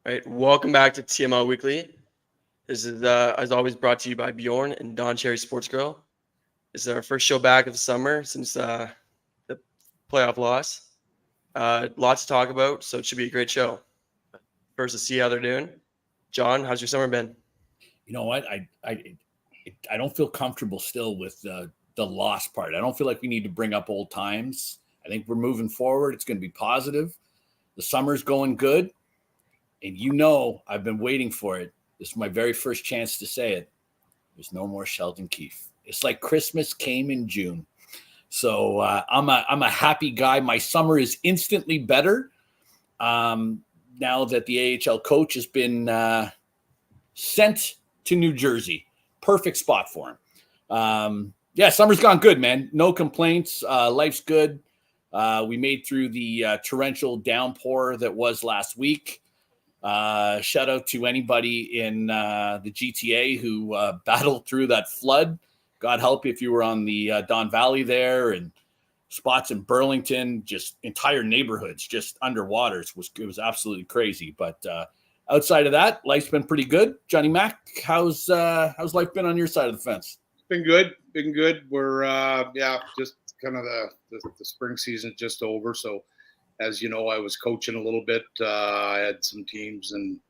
All right, welcome back to TML Weekly. This is, as always, brought to you by Bjorn and Don Cherry Sports Grill. This is our first show back of the summer since the playoff loss. Lots to talk about, so it should be a great show. First, to see how they're doing. John, how's your summer been? You know what? I don't feel comfortable still with the loss part. I don't feel like we need to bring up old times. I think we're moving forward. It's going to be positive. The summer's going good. And I've been waiting for it. This is my very first chance to say it. There's no more Sheldon Keefe. It's like Christmas came in June. So I'm a happy guy. My summer is instantly better now that the AHL coach has been sent to New Jersey. Perfect spot for him. Summer's gone good, man. No complaints. Life's good. We made through the torrential downpour that was last week. Shout out to anybody in the GTA who battled through that flood. God help you if you were on the Don Valley there and spots in Burlington, just entire neighborhoods just underwater. It was absolutely crazy. But outside of that, life's been pretty good. Johnny Mac, how's life been on your side of the fence? Been good. We're just kind of the spring season just over. So as you know, I was coaching a little bit. I had some teams in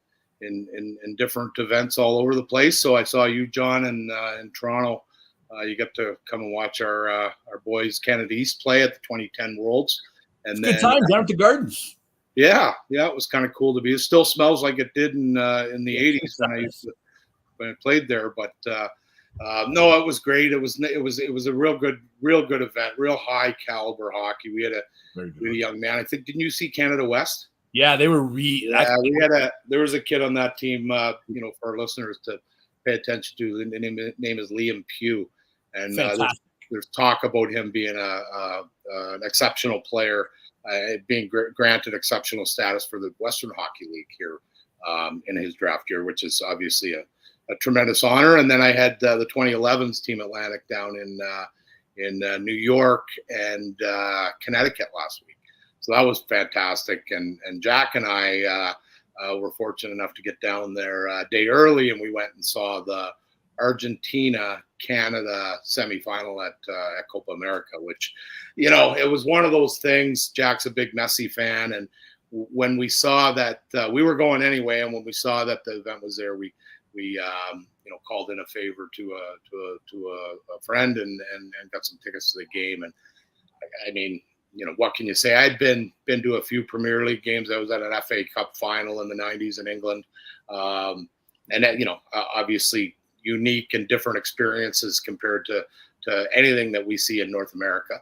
different events all over the place. So I saw you, John, in Toronto. You got to come and watch our boys Canada East play at the 2010 Worlds. And good times down at the Gardens. Yeah, it was kind of cool to be. It still smells like it did in the 80s when I played there. But no, it was great. It was a real good event, real high caliber hockey. We had a really young man. I think, didn't you see Canada West? Yeah, they were there was a kid on that team, for our listeners to pay attention to. The name is Liam Pugh. And there's talk about him being an exceptional player, being granted exceptional status for the Western Hockey League here in his draft year, which is obviously a tremendous honor. And then I had the 2011s Team Atlantic down in New York and Connecticut last week. So that was fantastic. And Jack and I were fortunate enough to get down there a day early, and we went and saw the Argentina-Canada semifinal at Copa America, which, it was one of those things. Jack's a big Messi fan, and when we saw that we were going anyway, and when we saw that the event was there, we called in a favor to a friend and got some tickets to the game. And I mean, what can you say? I'd been to a few Premier League games. I was at an FA Cup final in the 90s in England, and that, obviously unique and different experiences compared to anything that we see in North America.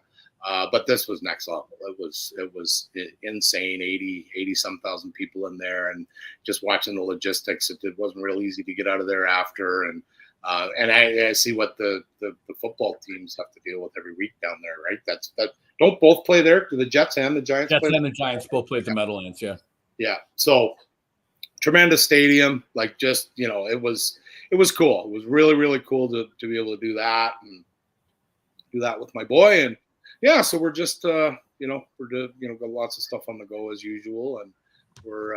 But this was next level. It was insane. 80 some thousand people in there, and just watching the logistics, it wasn't real easy to get out of there after. And I see what the football teams have to deal with every week down there, right? That don't both play there. Do the Jets and the Giants? Jets and the Giants both play at the Meadowlands. Yeah. So tremendous stadium. Like, just, it was cool. It was really, really cool to be able to do that and do that with my boy. And yeah, so we're just, got lots of stuff on the go as usual. And we're,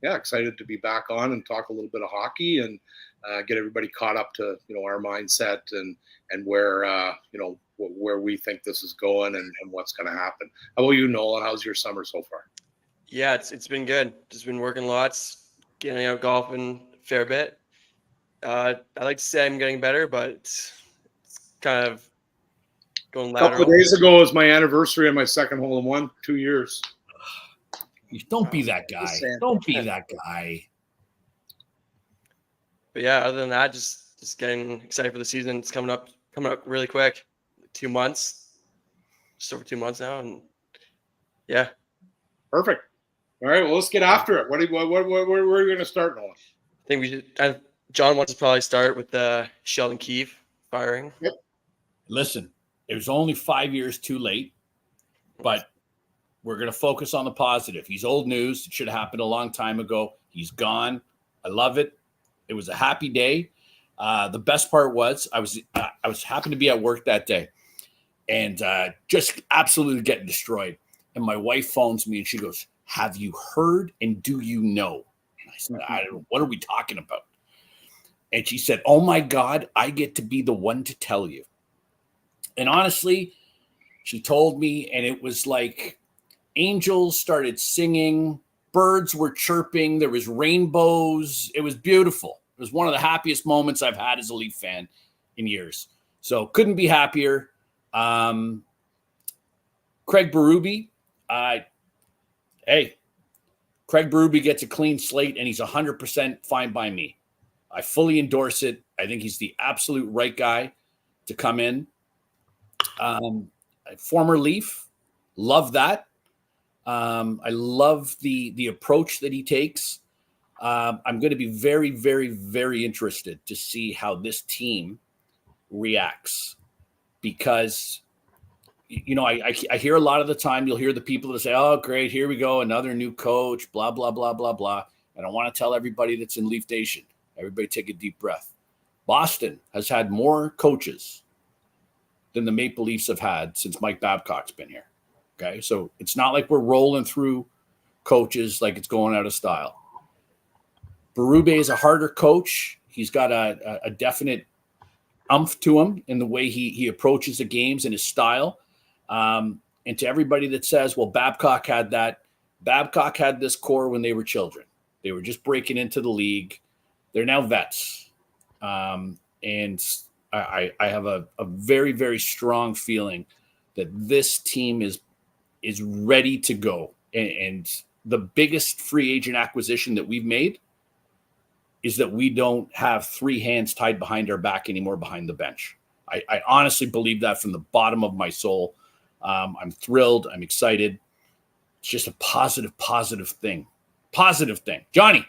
excited to be back on and talk a little bit of hockey and get everybody caught up to, our mindset and where, where we think this is going and what's going to happen. How about you, Nolan? How's your summer so far? Yeah, it's been good. Just been working lots, getting out golfing a fair bit. I like to say I'm getting better, but it's kind of going lateral. A couple of days ago was my anniversary of my second hole in one, 2 years. Don't be that guy. Don't be that guy. But yeah, other than that, just getting excited for the season. It's coming up really quick. 2 months, just over 2 months now, and yeah. Perfect. All right, well, let's get after it. Where are you going to start, Nolan? I think we should. John wants to probably start with Sheldon Keefe firing. Yep. Listen, it was only 5 years too late, but we're going to focus on the positive. He's old news. It should have happened a long time ago. He's gone. I love it. It was a happy day. The best part was I was happened to be at work that day and just absolutely getting destroyed. And my wife phones me and she goes, "Have you heard and do you know?" I said, what are we talking about? And she said, oh my God, I get to be the one to tell you. And honestly, she told me, and it was like angels started singing, birds were chirping, there was rainbows. It was beautiful. It was one of the happiest moments I've had as a Leaf fan in years. So couldn't be happier. Craig Berube, Craig Berube gets a clean slate, and he's 100% fine by me. I fully endorse it. I think he's the absolute right guy to come in. Former Leaf, love that. I love the approach that he takes. I'm going to be very, very, very interested to see how this team reacts, because I hear a lot of the time, you'll hear the people that say, oh, great, here we go, another new coach, blah, blah, blah, blah, blah. And I want to tell everybody that's in Leaf Nation, everybody take a deep breath. Boston has had more coaches than the Maple Leafs have had since Mike Babcock's been here. Okay, so it's not like we're rolling through coaches like it's going out of style. Berube is a harder coach. He's got a definite umph to him in the way he approaches the games and his style. And to everybody that says, well, Babcock had that, Babcock had this core when they were children. They were just breaking into the league. They're now vets. And I have a very, very strong feeling that this team is ready to go. And the biggest free agent acquisition that we've made is that we don't have three hands tied behind our back anymore behind the bench. I honestly believe that from the bottom of my soul. I'm thrilled. I'm excited. It's just a positive thing. Positive thing. Johnny,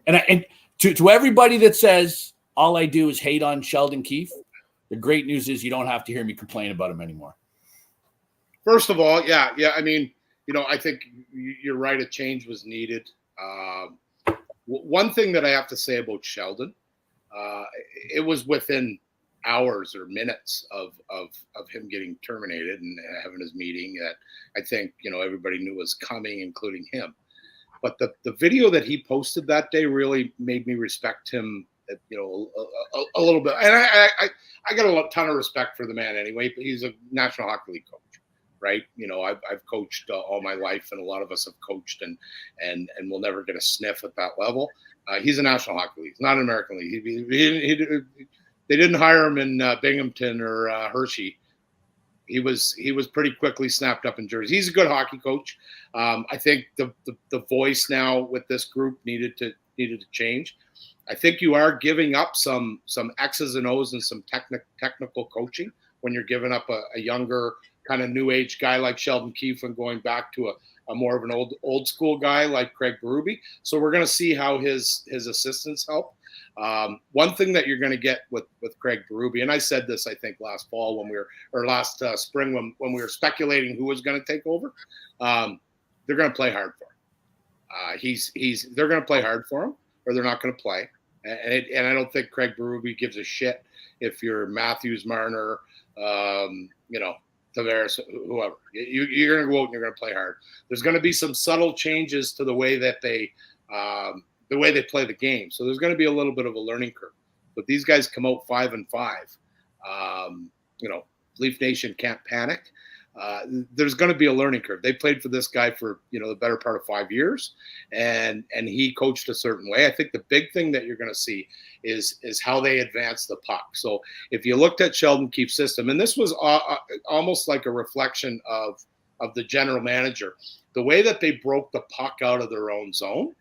and to everybody that says all I do is hate on Sheldon Keefe, the great news is you don't have to hear me complain about him anymore. First of all, yeah. I mean, I think you're right. A change was needed. One thing that I have to say about Sheldon, it was within hours or minutes of him getting terminated and having his meeting that I think everybody knew was coming, including him. But the video that he posted that day really made me respect him, a little bit. And I got a ton of respect for the man anyway. But he's a National Hockey League coach. Right. I've coached all my life, and a lot of us have coached and we'll never get a sniff at that level. He's a National Hockey League. He's not an American League. They didn't hire him in Binghamton or Hershey. He was pretty quickly snapped up in Jersey. He's a good hockey coach. I think the voice now with this group needed to change. I think you are giving up some X's and O's and some technical coaching when you're giving up a younger kind of new age guy like Sheldon Keefe and going back to a more of an old school guy like Craig Berube. So we're going to see how his assistants help. One thing that you're going to get with Craig Berube, and I said this I think last fall last spring when we were speculating who was going to take over, they're going to play hard for him. They're going to play hard for him, or they're not going to play. And I don't think Craig Berube gives a shit if you're Matthews, Marner, Tavares, whoever. You're going to go out and you're going to play hard. There's going to be some subtle changes to the way that they play the game. So there's going to be a little bit of a learning curve. But these guys come out 5-5. Leaf Nation can't panic. There's going to be a learning curve. They played for this guy for the better part of 5 years, and he coached a certain way. I think the big thing that you're going to see is how they advance the puck. So if you looked at Sheldon Keefe's system, and this was almost like a reflection of the general manager, the way that they broke the puck out of their own zone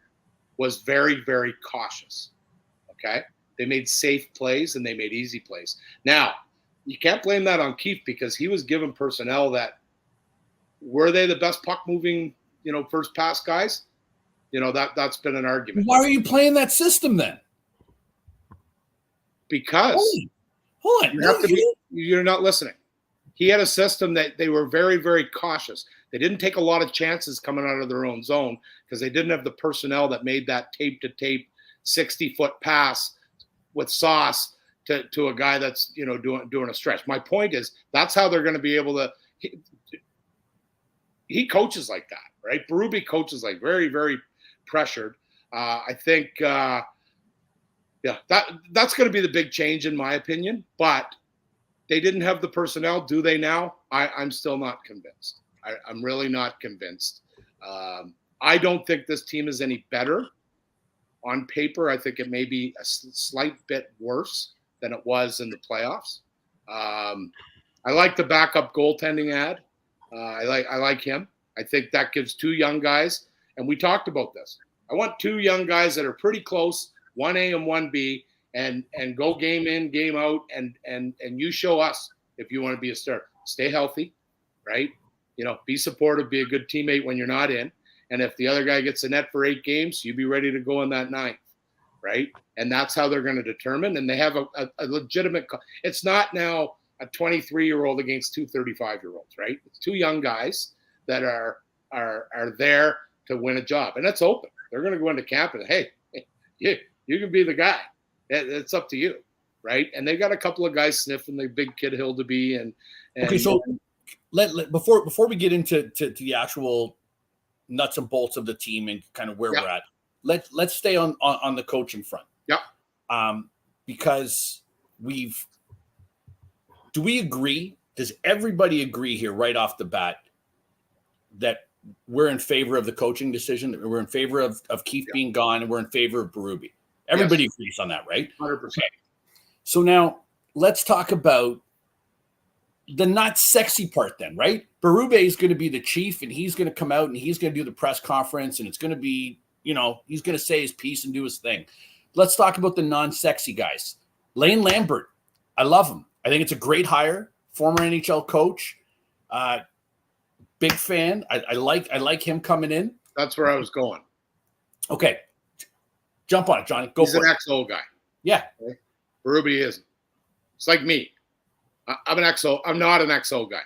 was very, very cautious. Okay, they made safe plays and they made easy plays. Now, you can't blame that on Keefe because he was given personnel that were they the best puck moving, first pass guys? That's been an argument. Why are you playing that system then? Because hold on. You're not listening. He had a system that they were very, very cautious. They didn't take a lot of chances coming out of their own zone because they didn't have the personnel that made that tape to tape 60-foot pass with sauce to a guy that's doing a stretch. My point is that's how they're going to be able to. He coaches like that, right? Berube coaches like very, very pressured. I think, that's going to be the big change in my opinion. But they didn't have the personnel. Do they now? I'm still not convinced. I'm really not convinced. I don't think this team is any better on paper. I think it may be a slight bit worse than it was in the playoffs. I like the backup goaltending ad. I like him. I think that gives two young guys, and we talked about this. I want two young guys that are pretty close, 1A and 1B, and go game in, game out, and you show us if you want to be a star. Stay healthy, right? Be supportive, be a good teammate when you're not in. And if the other guy gets a net for 8 games, you be ready to go in that 9th, right? And that's how they're going to determine. And they have a legitimate – it's not now a 23-year-old against two 35-year-olds, right? It's two young guys that are there to win a job. And that's open. They're going to go into camp and, hey, you can be the guy. It's up to you, right? And they got a couple of guys sniffing the big Kid Hildeby and okay. So before we get into the actual nuts and bolts of the team and kind of where we're at, let's stay on the coaching front. Yeah. Because do we agree? Does everybody agree here right off the bat that we're in favor of the coaching decision, that we're in favor of Keith being gone, and we're in favor of Berube? Everybody agrees on that, right? 100%. Okay. So now let's talk about the not sexy part then, right? Berube is going to be the chief, and he's going to come out and he's going to do the press conference, and it's going to be, he's going to say his piece and do his thing. Let's talk about the non-sexy guys. Lane Lambert, I love him. I think it's a great hire, former NHL coach. Big fan. I like him coming in. That's where I was going. Okay. Jump on it, Johnny. Go for it. He's an XO guy. Yeah. Okay? Berube isn't. It's like me. I'm an XO. I'm not an XO guy.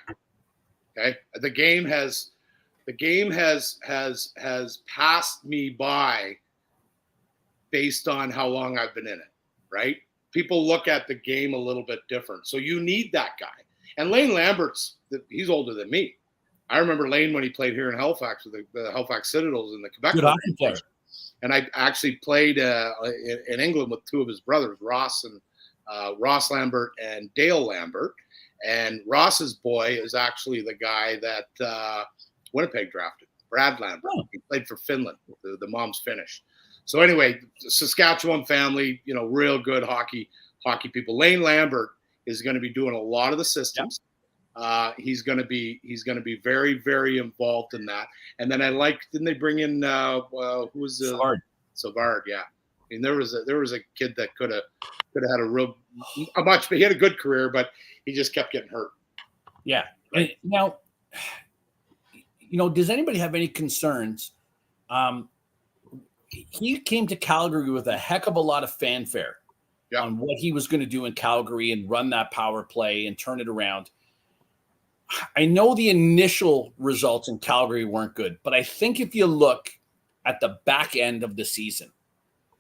Okay. The game has passed me by based on how long I've been in it. Right. People look at the game a little bit different. So you need that guy. And Lane Lambert's, he's older than me. I remember Lane when he played here in Halifax with the Halifax Citadels in the Quebec. Good hockey player. And I actually played in England with two of his brothers, Ross Lambert and Dale Lambert. And Ross's boy is actually the guy that Winnipeg drafted, Brad Lambert. Oh. He played for Finland. The mom's Finnish. So anyway, Saskatchewan family, real good hockey people. Lane Lambert is going to be doing a lot of the systems. Yep. He's going to be very, very involved in that. And then didn't they bring in who was Savard? Yeah. I mean, there was a kid that could have had he had a good career, but he just kept getting hurt. Yeah. And now, does anybody have any concerns? He came to Calgary with a heck of a lot of fanfare on what he was going to do in Calgary and run that power play and turn it around. I know the initial results in Calgary weren't good, but I think if you look at the back end of the season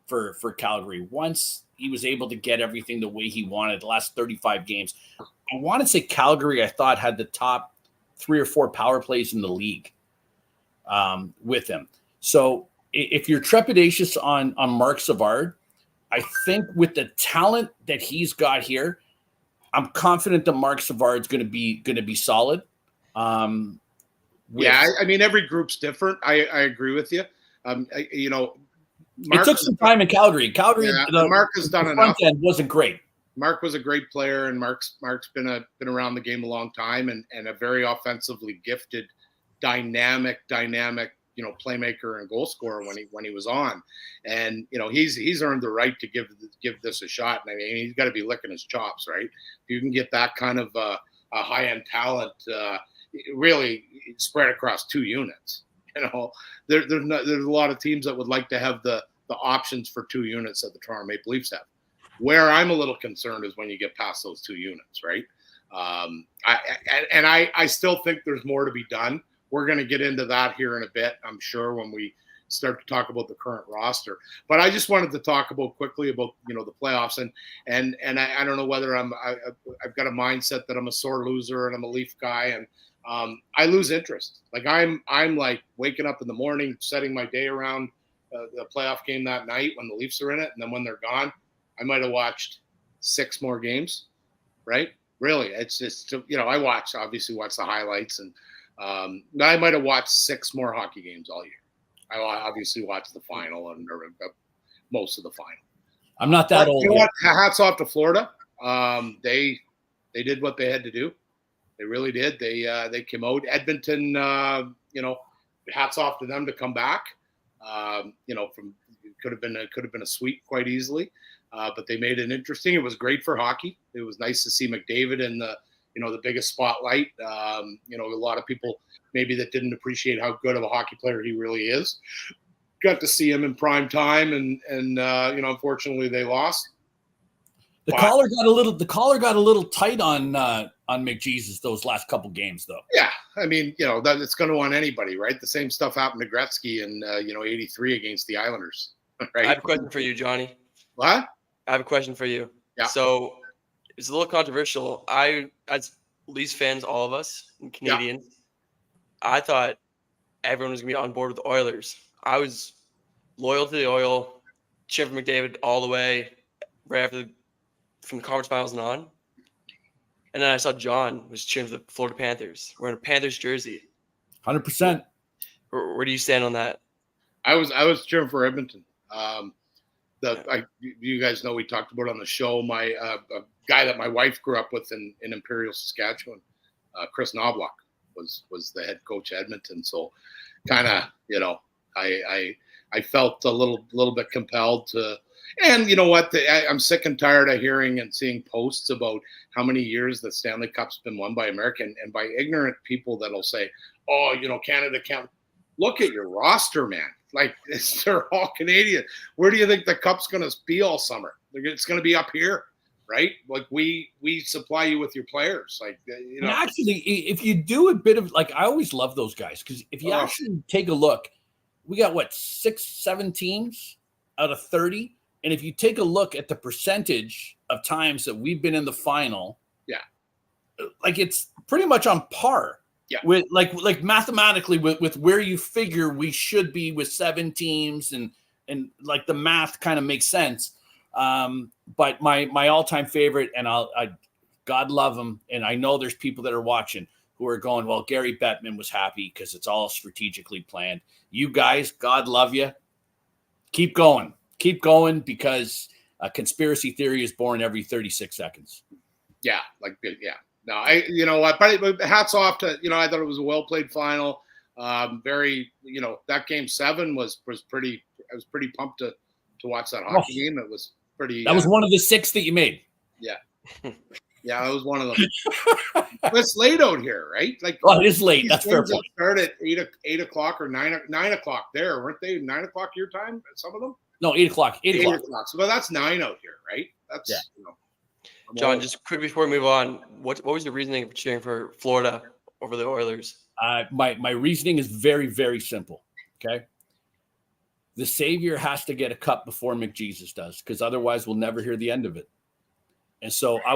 for Calgary, once he was able to get everything the way he wanted, the last 35 games, I want to say Calgary, I thought, had the top 3 or 4 power plays in the league with him. So if you're trepidatious on Marc Savard, I think with the talent that he's got here, I'm confident that Marc Savard's going to be solid. I mean, every group's different. I agree with you. It took some time in Calgary. Marc has done enough. Front end wasn't great. Marc was a great player, and Marc's been around the game a long time, and a very offensively gifted, dynamic, playmaker and goal scorer when he was on. And he's earned the right to give this a shot. And I mean, he's got to be licking his chops, right? If you can get that kind of a high end talent, really spread across 2 units. There's a lot of teams that would like to have the options for 2 units that the Toronto Maple Leafs have. Where I'm a little concerned is when you get past those 2 units, right? I still think there's more to be done. We're going to get into that here in a bit, I'm sure, when we start to talk about the current roster. But I just wanted to talk quickly about the playoffs, and I don't know whether I've got a mindset that I'm a sore loser and I'm a Leaf guy, and I lose interest. Like I'm like waking up in the morning, setting my day around the playoff game that night when the Leafs are in it, and then when they're gone, I might have watched 6 more games. Right? Really, it's just I obviously watch the highlights, and I might have watched 6 more hockey games all year. I obviously watched the final and most of the final. I'm not that old. You know what? Hats off to Florida. They did what they had to do. They really did. They came out. Edmonton, hats off to them to come back. Could have been a sweep quite easily, but they made it interesting. It was great for hockey. It was nice to see McDavid in the biggest spotlight. A lot of people maybe that didn't appreciate how good of a hockey player he really is. Got to see him in prime time, and unfortunately they lost. The collar got a little tight on McJesus those last couple games, though. Yeah, I mean, that it's going to want anybody, right? The same stuff happened to Gretzky in '83 against the Islanders. Right? I have a question for you, Johnny. What? I have a question for you. Yeah. So it's a little controversial. As Leafs fans, all of us, and Canadians, I thought everyone was going to be on board with the Oilers. I was loyal to the Oil, cheering for McDavid all the way, right after from the conference finals and on. And then I saw John was cheering for the Florida Panthers. Wearing a Panthers jersey. 100%. Where do you stand on that? I was cheering for Edmonton. You guys know we talked about on the show. My a guy that my wife grew up with in Imperial, Saskatchewan, Chris Knobloch was the head coach at Edmonton. So, kind of I felt a little bit compelled to. And you know what? I'm sick and tired of hearing and seeing posts about how many years the Stanley Cup's been won by America and by ignorant people that'll say, "Oh, Canada can't." Look at your roster, man. Like they're all Canadian. Where do you think the Cup's going to be all summer? It's going to be up here, right? Like we supply you with your players. Like And actually, if you do a bit of I always love those guys because if you actually take a look, we got 6, 7 teams out of 30. And if you take a look at the percentage of times that we've been in the final, it's pretty much on par. Yeah. With mathematically with where you figure we should be with 7 teams and the math kind of makes sense. But my all-time favorite, and I God love him, and I know there's people that are watching who are going, well, Gary Bettman was happy because it's all strategically planned. You guys, God love you. Keep going because a conspiracy theory is born every 36 seconds. Yeah. No, you know what? But hats off to I thought it was a well played final. Very that game 7 was pretty. I was pretty pumped to watch that hockey game. It was pretty. That was one of the 6 that you made. Yeah, yeah, that was one of them. It's late out here, right? Like, it is late. That's fair point. Start at 8 o'clock or 9 o'clock there, weren't they? 9 o'clock your time? Some of them. No, 8 o'clock. 8 o'clock. So that's 9 out here, right? That's John, just quick before we move on, what was your reasoning for cheering for Florida over the Oilers? My reasoning is very, very simple. Okay. The Savior has to get a cup before McJesus does, because otherwise we'll never hear the end of it. And so I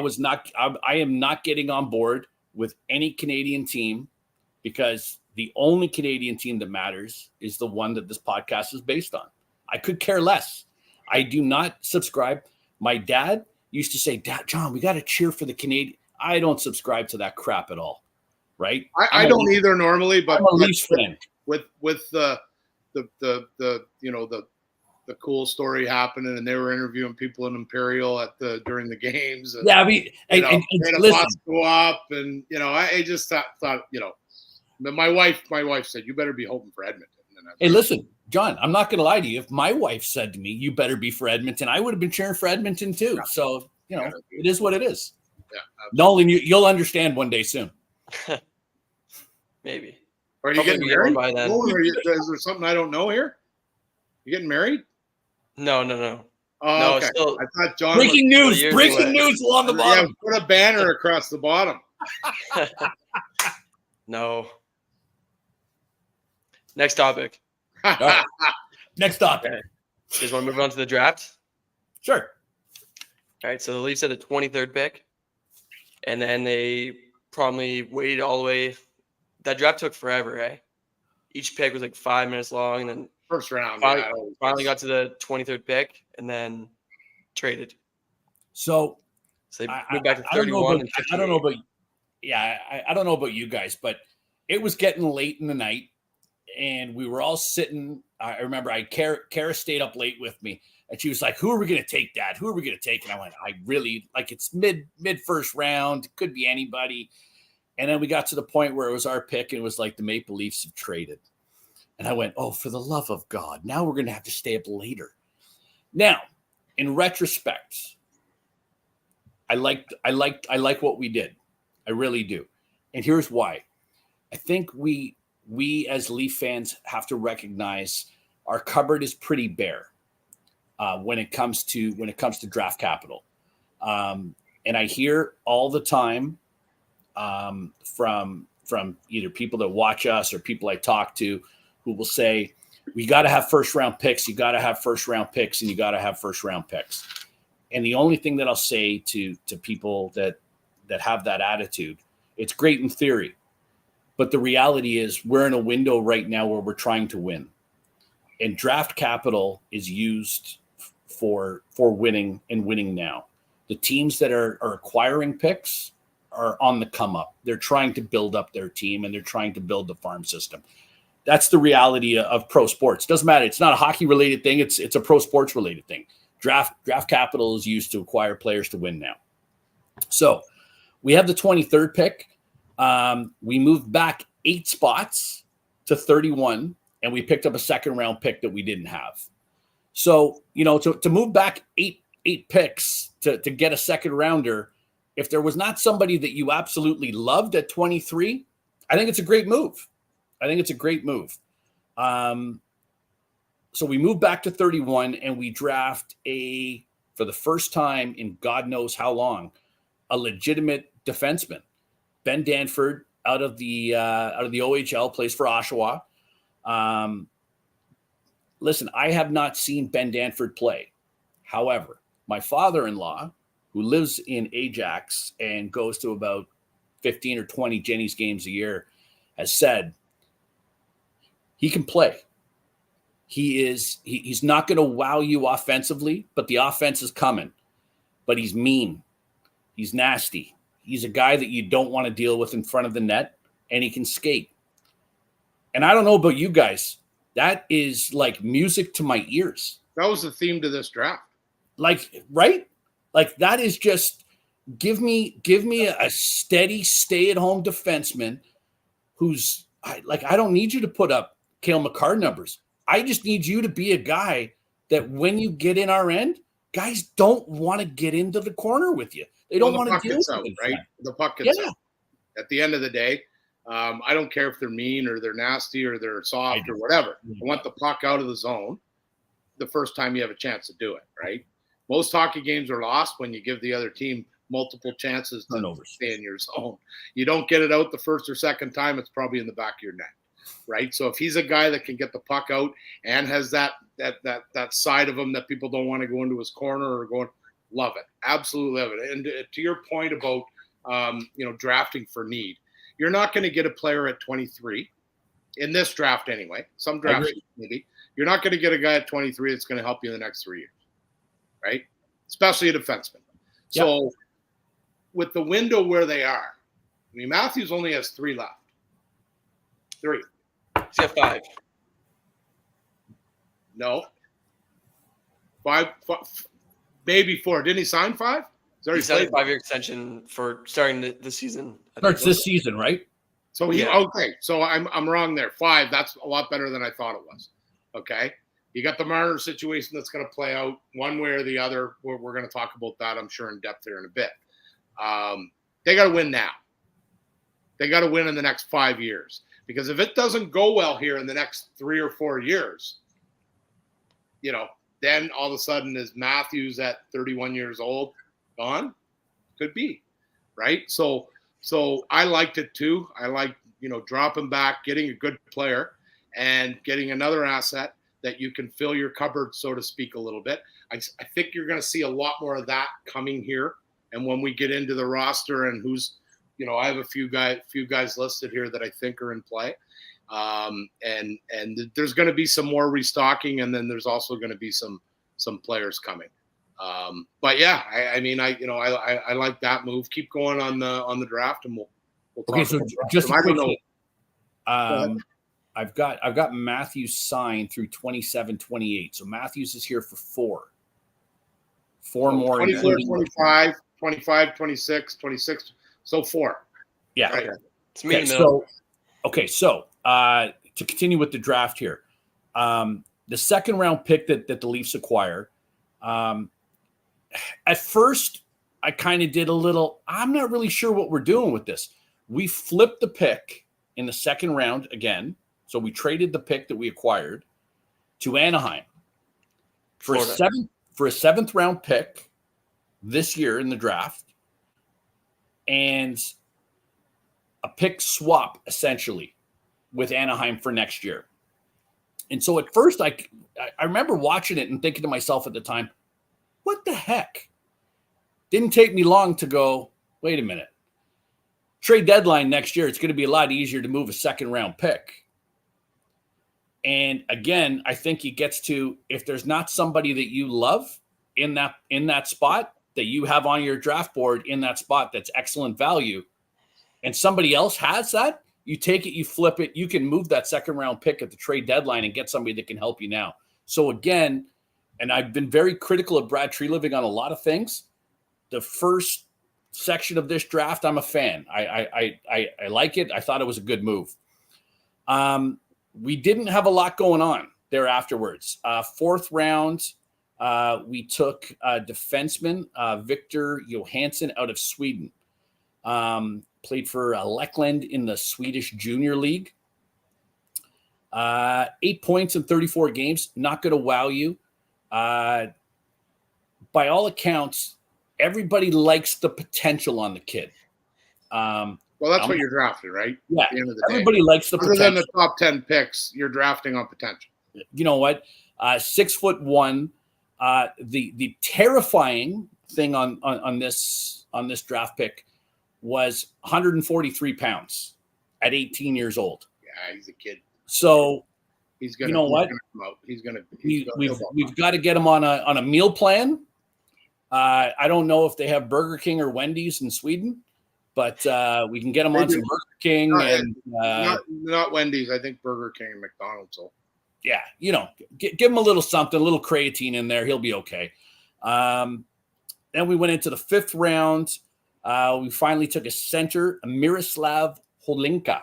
am not getting on board with any Canadian team because the only Canadian team that matters is the one that this podcast is based on. I could care less. I do not subscribe. My dad used to say, Dad, John, we got to cheer for the Canadian. I don't subscribe to that crap at all. Right. I don't either normally, but I'm a Leafs fan. With the cool story happening, and they were interviewing people in Imperial during the games. And, I mean, and listen, go up, and I just thought my wife said you better be hoping for Edmonton. Hey, listen, John, I'm not going to lie to you. If my wife said to me, "You better be for Edmonton," I would have been cheering for Edmonton too. Yeah. So it is what it is. Yeah, Nolan, you'll understand one day soon. Maybe. Are you getting married by then? Is there something I don't know here? You getting married? No. Oh, no, okay. Still, I thought John. Breaking news along the bottom. Yeah, put a banner across the bottom. No. Next topic. Right. Next topic. Okay. You guys want to move on to the draft? Sure. All right. So the Leafs had the 23rd pick, and then they promptly waited all the way. That draft took forever, eh? Each pick was 5 minutes long, and then First round. Finally, Yeah, it always finally is. got to the 23rd pick and then traded. So So they I moved back to don't know 31 about and I don't know 58. about yeah, I don't know about you guys, but it was getting late in the night, and we were all sitting. I remember Kara stayed up late with me, and she was like, "Who are we going to take, Dad? Who are we going to take?" And I went, "I really like it's mid first round. It could be anybody." And then we got to the point where it was our pick, and it was like the Maple Leafs have traded. And I went, "Oh, for the love of God! Now we're going to have to stay up later." Now, in retrospect, I like what we did. I really do. And here's why. I think we as Leaf fans have to recognize our cupboard is pretty bare when it comes to draft capital. And I hear all the time from either people that watch us or people I talk to who will say, "We got to have first round picks. You got to have first round picks, and you got to have first round picks." And the only thing that I'll say to people that have that attitude, it's great in theory, but the reality is we're in a window right now where we're trying to win, and draft capital is used for winning and winning now. The teams that are acquiring picks are on the come up. They're trying to build up their team, and they're trying to build the farm system. That's the reality of pro sports. Doesn't matter. It's not a hockey related thing. It's a pro sports related thing. Draft capital is used to acquire players to win now. So we have the 23rd pick. We moved back 8 spots to 31, and we picked up a second round pick that we didn't have. So, to move back eight picks to get a second rounder, if there was not somebody that you absolutely loved at 23, I think it's a great move. So we move back to 31, and we draft for the first time in God knows how long, a legitimate defenseman. Ben Danford out of the OHL, plays for Oshawa. Listen, I have not seen Ben Danford play. However, my father-in-law, who lives in Ajax and goes to about 15 or 20 Jenny's games a year, has said he can play. He's not going to wow you offensively, but the offense is coming. But he's mean. He's nasty. He's a guy that you don't want to deal with in front of the net, and he can skate. And I don't know about you guys. That is like music to my ears. That was the theme to this draft. Like, right? Like, that is just give me a steady stay-at-home defenseman who's I don't need you to put up Cale Makar numbers. I just need you to be a guy that when you get in our end, guys don't want to get into the corner with you. They don't want to deal with out, it. right? The puck gets out. At the end of the day, I don't care if they're mean or they're nasty or they're soft or whatever. I want the puck out of the zone the first time you have a chance to do it, right? Most hockey games are lost when you give the other team multiple chances to stay in your zone. You don't get it out the first or second time, it's probably in the back of your net, right? So if he's a guy that can get the puck out and has that side of him that people don't want to go into his corner or going, love it, absolutely love it. And to your point about drafting for need, you're not going to get a player at 23 in this draft anyway. Some drafts maybe you're not going to get a guy at 23 that's going to help you in the next 3 years, right? Especially a defenseman. So with the window where they are, I mean, Matthews only has 3 left. 3. He's got 5. No. 5, maybe 4. Didn't he sign 5? He signed a 5-year extension for starting the season. Starts this season, right? So okay. So I'm wrong there. 5. That's a lot better than I thought it was. Okay. You got the Marner situation that's going to play out one way or the other. We're going to talk about that, I'm sure, in depth here in a bit. They got to win now. They got to win in the next 5 years. Because if it doesn't go well here in the next 3 or 4 years, then all of a sudden is Matthews at 31 years old gone? Could be, right? So I liked it too. I like, dropping back, getting a good player, and getting another asset that you can fill your cupboard, so to speak, a little bit. I think you're going to see a lot more of that coming here. And when we get into the roster and who's, I have a few guys listed here that I think are in play. And there's going to be some more restocking, and then there's also going to be some players coming. But yeah, I like that move. Keep going on the draft, and we'll talk okay. So about just a quick know. I've got Matthews signed through 27-28. So Matthews is here for four more. 24, 25, 25, 26, 26. So 4. Yeah. Okay. Okay. So to continue with the draft here, the second round pick that the Leafs acquire, at first I kind of did a little, I'm not really sure what we're doing with this. We flipped the pick in the second round again. So we traded the pick that we acquired to Anaheim for a seventh round pick this year in the draft, and a pick swap essentially with Anaheim for next year. And so at first I remember watching it and thinking to myself at the time, what the heck? Didn't take me long to go, wait a minute. Trade deadline next year, it's going to be a lot easier to move a second round pick. And again, I think it gets to, if there's not somebody that you love in that spot that you have on your draft board in that spot that's excellent value, and somebody else has that, you take it, you flip it, you can move that second round pick at the trade deadline and get somebody that can help you now. So again, and I've been very critical of Brad Treliving on a lot of things. The first section of this draft, I'm a fan. I like it. I thought it was a good move. We didn't have a lot going on there afterwards. Fourth round, we took defenseman Victor Johansson out of Sweden. Played for Lettland in the Swedish Junior League. 8 points in 34 games. Not going to wow you. By all accounts, everybody likes the potential on the kid. Well, that's what you're drafting, right? Yeah. At the end of the everybody day. likes the Other potential. than the top 10 picks, you're drafting on potential. You know what? 6'1". The terrifying thing on this draft pick was 143 pounds at 18 years old. Yeah, he's a kid. So he's gonna. You know what? We've got to get him on a meal plan. I don't know if they have Burger King or Wendy's in Sweden, but we can get him on some Burger King not Wendy's. I think Burger King and McDonald's. So. Yeah, give him a little something, a little creatine in there. He'll be okay. Then we went into the fifth round. We finally took a center, Miroslav Holinka,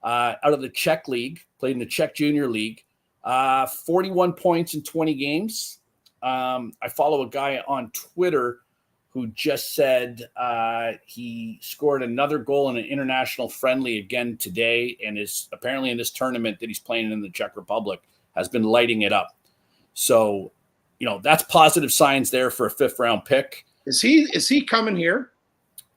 out of the Czech league, played in the Czech Junior League. 41 points in 20 games. I follow a guy on Twitter who just said he scored another goal in an international friendly again today, and is apparently in this tournament that he's playing in the Czech Republic has been lighting it up. So, that's positive signs there for a fifth round pick. Is he coming here?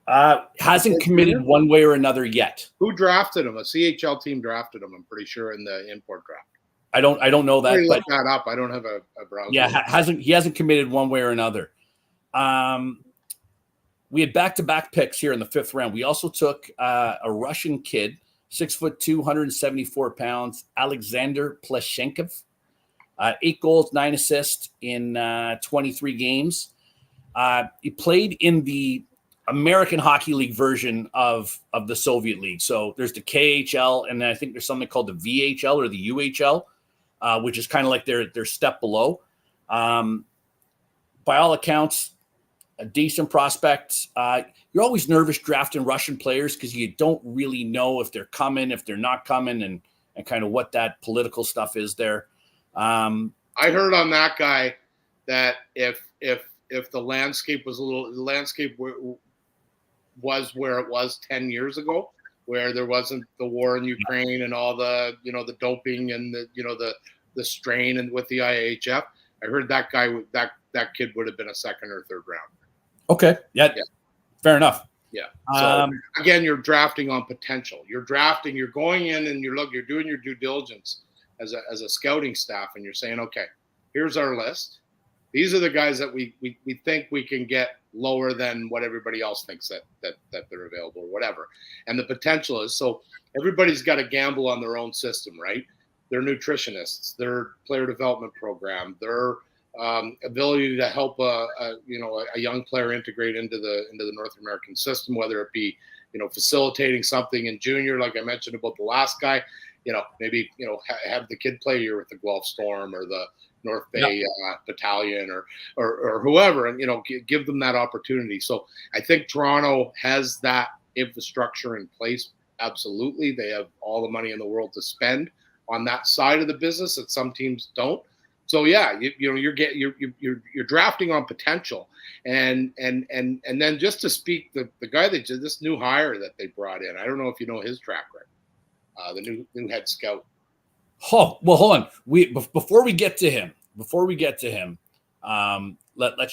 Hasn't committed one way or another yet. Who drafted him? A CHL team drafted him, I'm pretty sure, in the import draft. I don't know that. Look that up. I don't have a browser. Yeah, he hasn't committed one way or another. We had back-to-back picks here in the fifth round. We also took a Russian kid, 6'2", 174 pounds, Alexander Pleshenkov. 8 goals, 9 assists in 23 games. He played in the American Hockey League version of the Soviet League. So there's the KHL, and then I think there's something called the VHL or the UHL, which is kind of like their step below. By all accounts, a decent prospect. You're always nervous drafting Russian players because you don't really know if they're coming, if they're not coming, and kind of what that political stuff is there. I heard on that guy that if the landscape was was where it was 10 years ago, where there wasn't the war in Ukraine and all the the doping and the strain and with the IHF, I heard that guy that kid would have been a second or third round. Okay. Yeah. Fair enough. Yeah. So again, you're drafting on potential. You're going in and you're doing your due diligence as a scouting staff, and you're saying, okay, here's our list. These are the guys that we think we can get lower than what everybody else thinks that they're available or whatever. And the potential is, so everybody's got to gamble on their own system, right? Their nutritionists, their player development program, their ability to help a young player integrate into the North American system, whether it be facilitating something in junior, like I mentioned about the last guy, maybe have the kid play here with the Guelph Storm or the North Bay Battalion or whoever, and give them that opportunity. So I think Toronto has that infrastructure in place. Absolutely, they have all the money in the world to spend on that side of the business that some teams don't. So yeah, you're drafting on potential, and then just to speak, the guy that did this new hire that they brought in, I don't know if you know his track record, the new head scout. Oh, well, hold on. Before we get to him, let's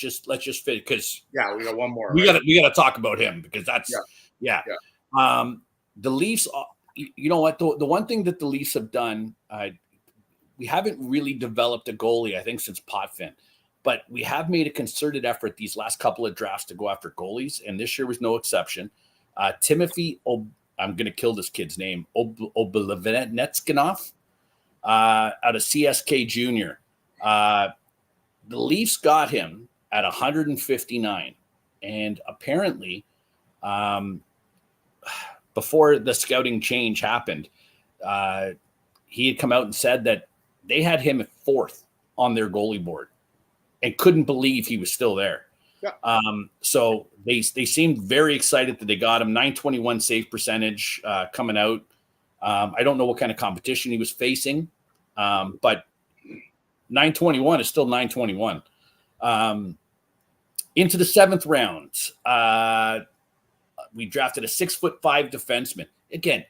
just fit, because we got one more. We got to talk about him, because that's the Leafs. You know what? The one thing that the Leafs have done, we haven't really developed a goalie, I think, since Potvin, but we have made a concerted effort these last couple of drafts to go after goalies, and this year was no exception. Timothy, I'm going to kill this kid's name, Obolevnetskinoff, out of CSK Junior. The Leafs got him at 159, and apparently, before the scouting change happened, he had come out and said that they had him at 4th on their goalie board and couldn't believe he was still there. Yeah. So they seemed very excited that they got him. 921 save percentage coming out. I don't know what kind of competition he was facing, but 921 is still 921. Into the 7th round, we drafted a 6'5" defenseman. Again,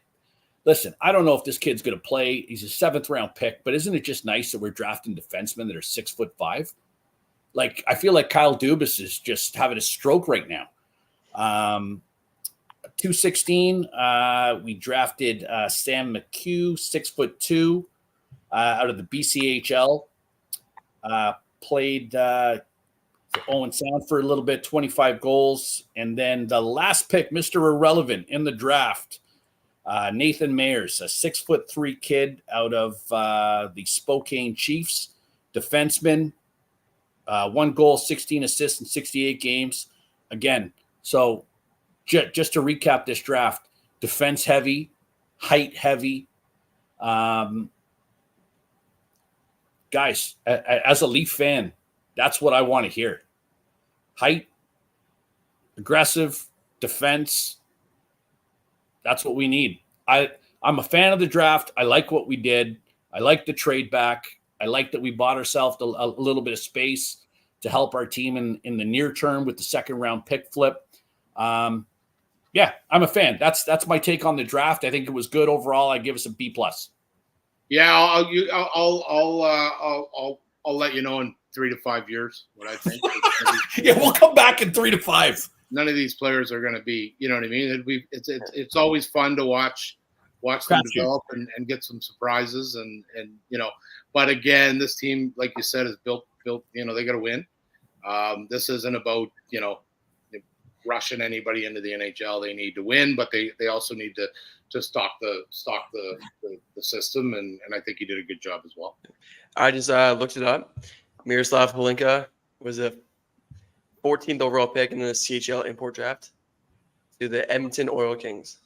listen, I don't know if this kid's going to play. He's a 7th round pick, but isn't it just nice that we're drafting defensemen that are 6'5"? Like, I feel like Kyle Dubas is just having a stroke right now. 216, we drafted Sam McHugh, 6'2", out of the BCHL. Played for Owen Sound for a little bit, 25 goals. And then the last pick, Mr. Irrelevant in the draft, Nathan Mayers, a 6'3" kid out of the Spokane Chiefs, defenseman, 1 goal, 16 assists in 68 games. Again, so just to recap this draft, defense heavy, height heavy. Guys, as a Leaf fan, that's what I want to hear. Height, aggressive, defense. That's what we need. I'm a fan of the draft. I like what we did. I like the trade back. I like that we bought ourselves a little bit of space to help our team in the near term with the 2nd round pick flip. Yeah, I'm a fan. That's my take on the draft. I think it was good overall. I give us a B+. Yeah, I'll let you know in 3 to 5 years what I think. Yeah, we'll come back in 3 to 5. None of these players are going to be, you know what I mean? It's always fun to watch them develop and get some surprises and but again, this team, like you said, is built. They got to win. This isn't about rushing anybody into the NHL. They need to win, but they also need to stock the system, and I think he did a good job as well. I just looked it up. Miroslav Holinka was a 14th overall pick in the CHL import draft to the Edmonton Oil Kings.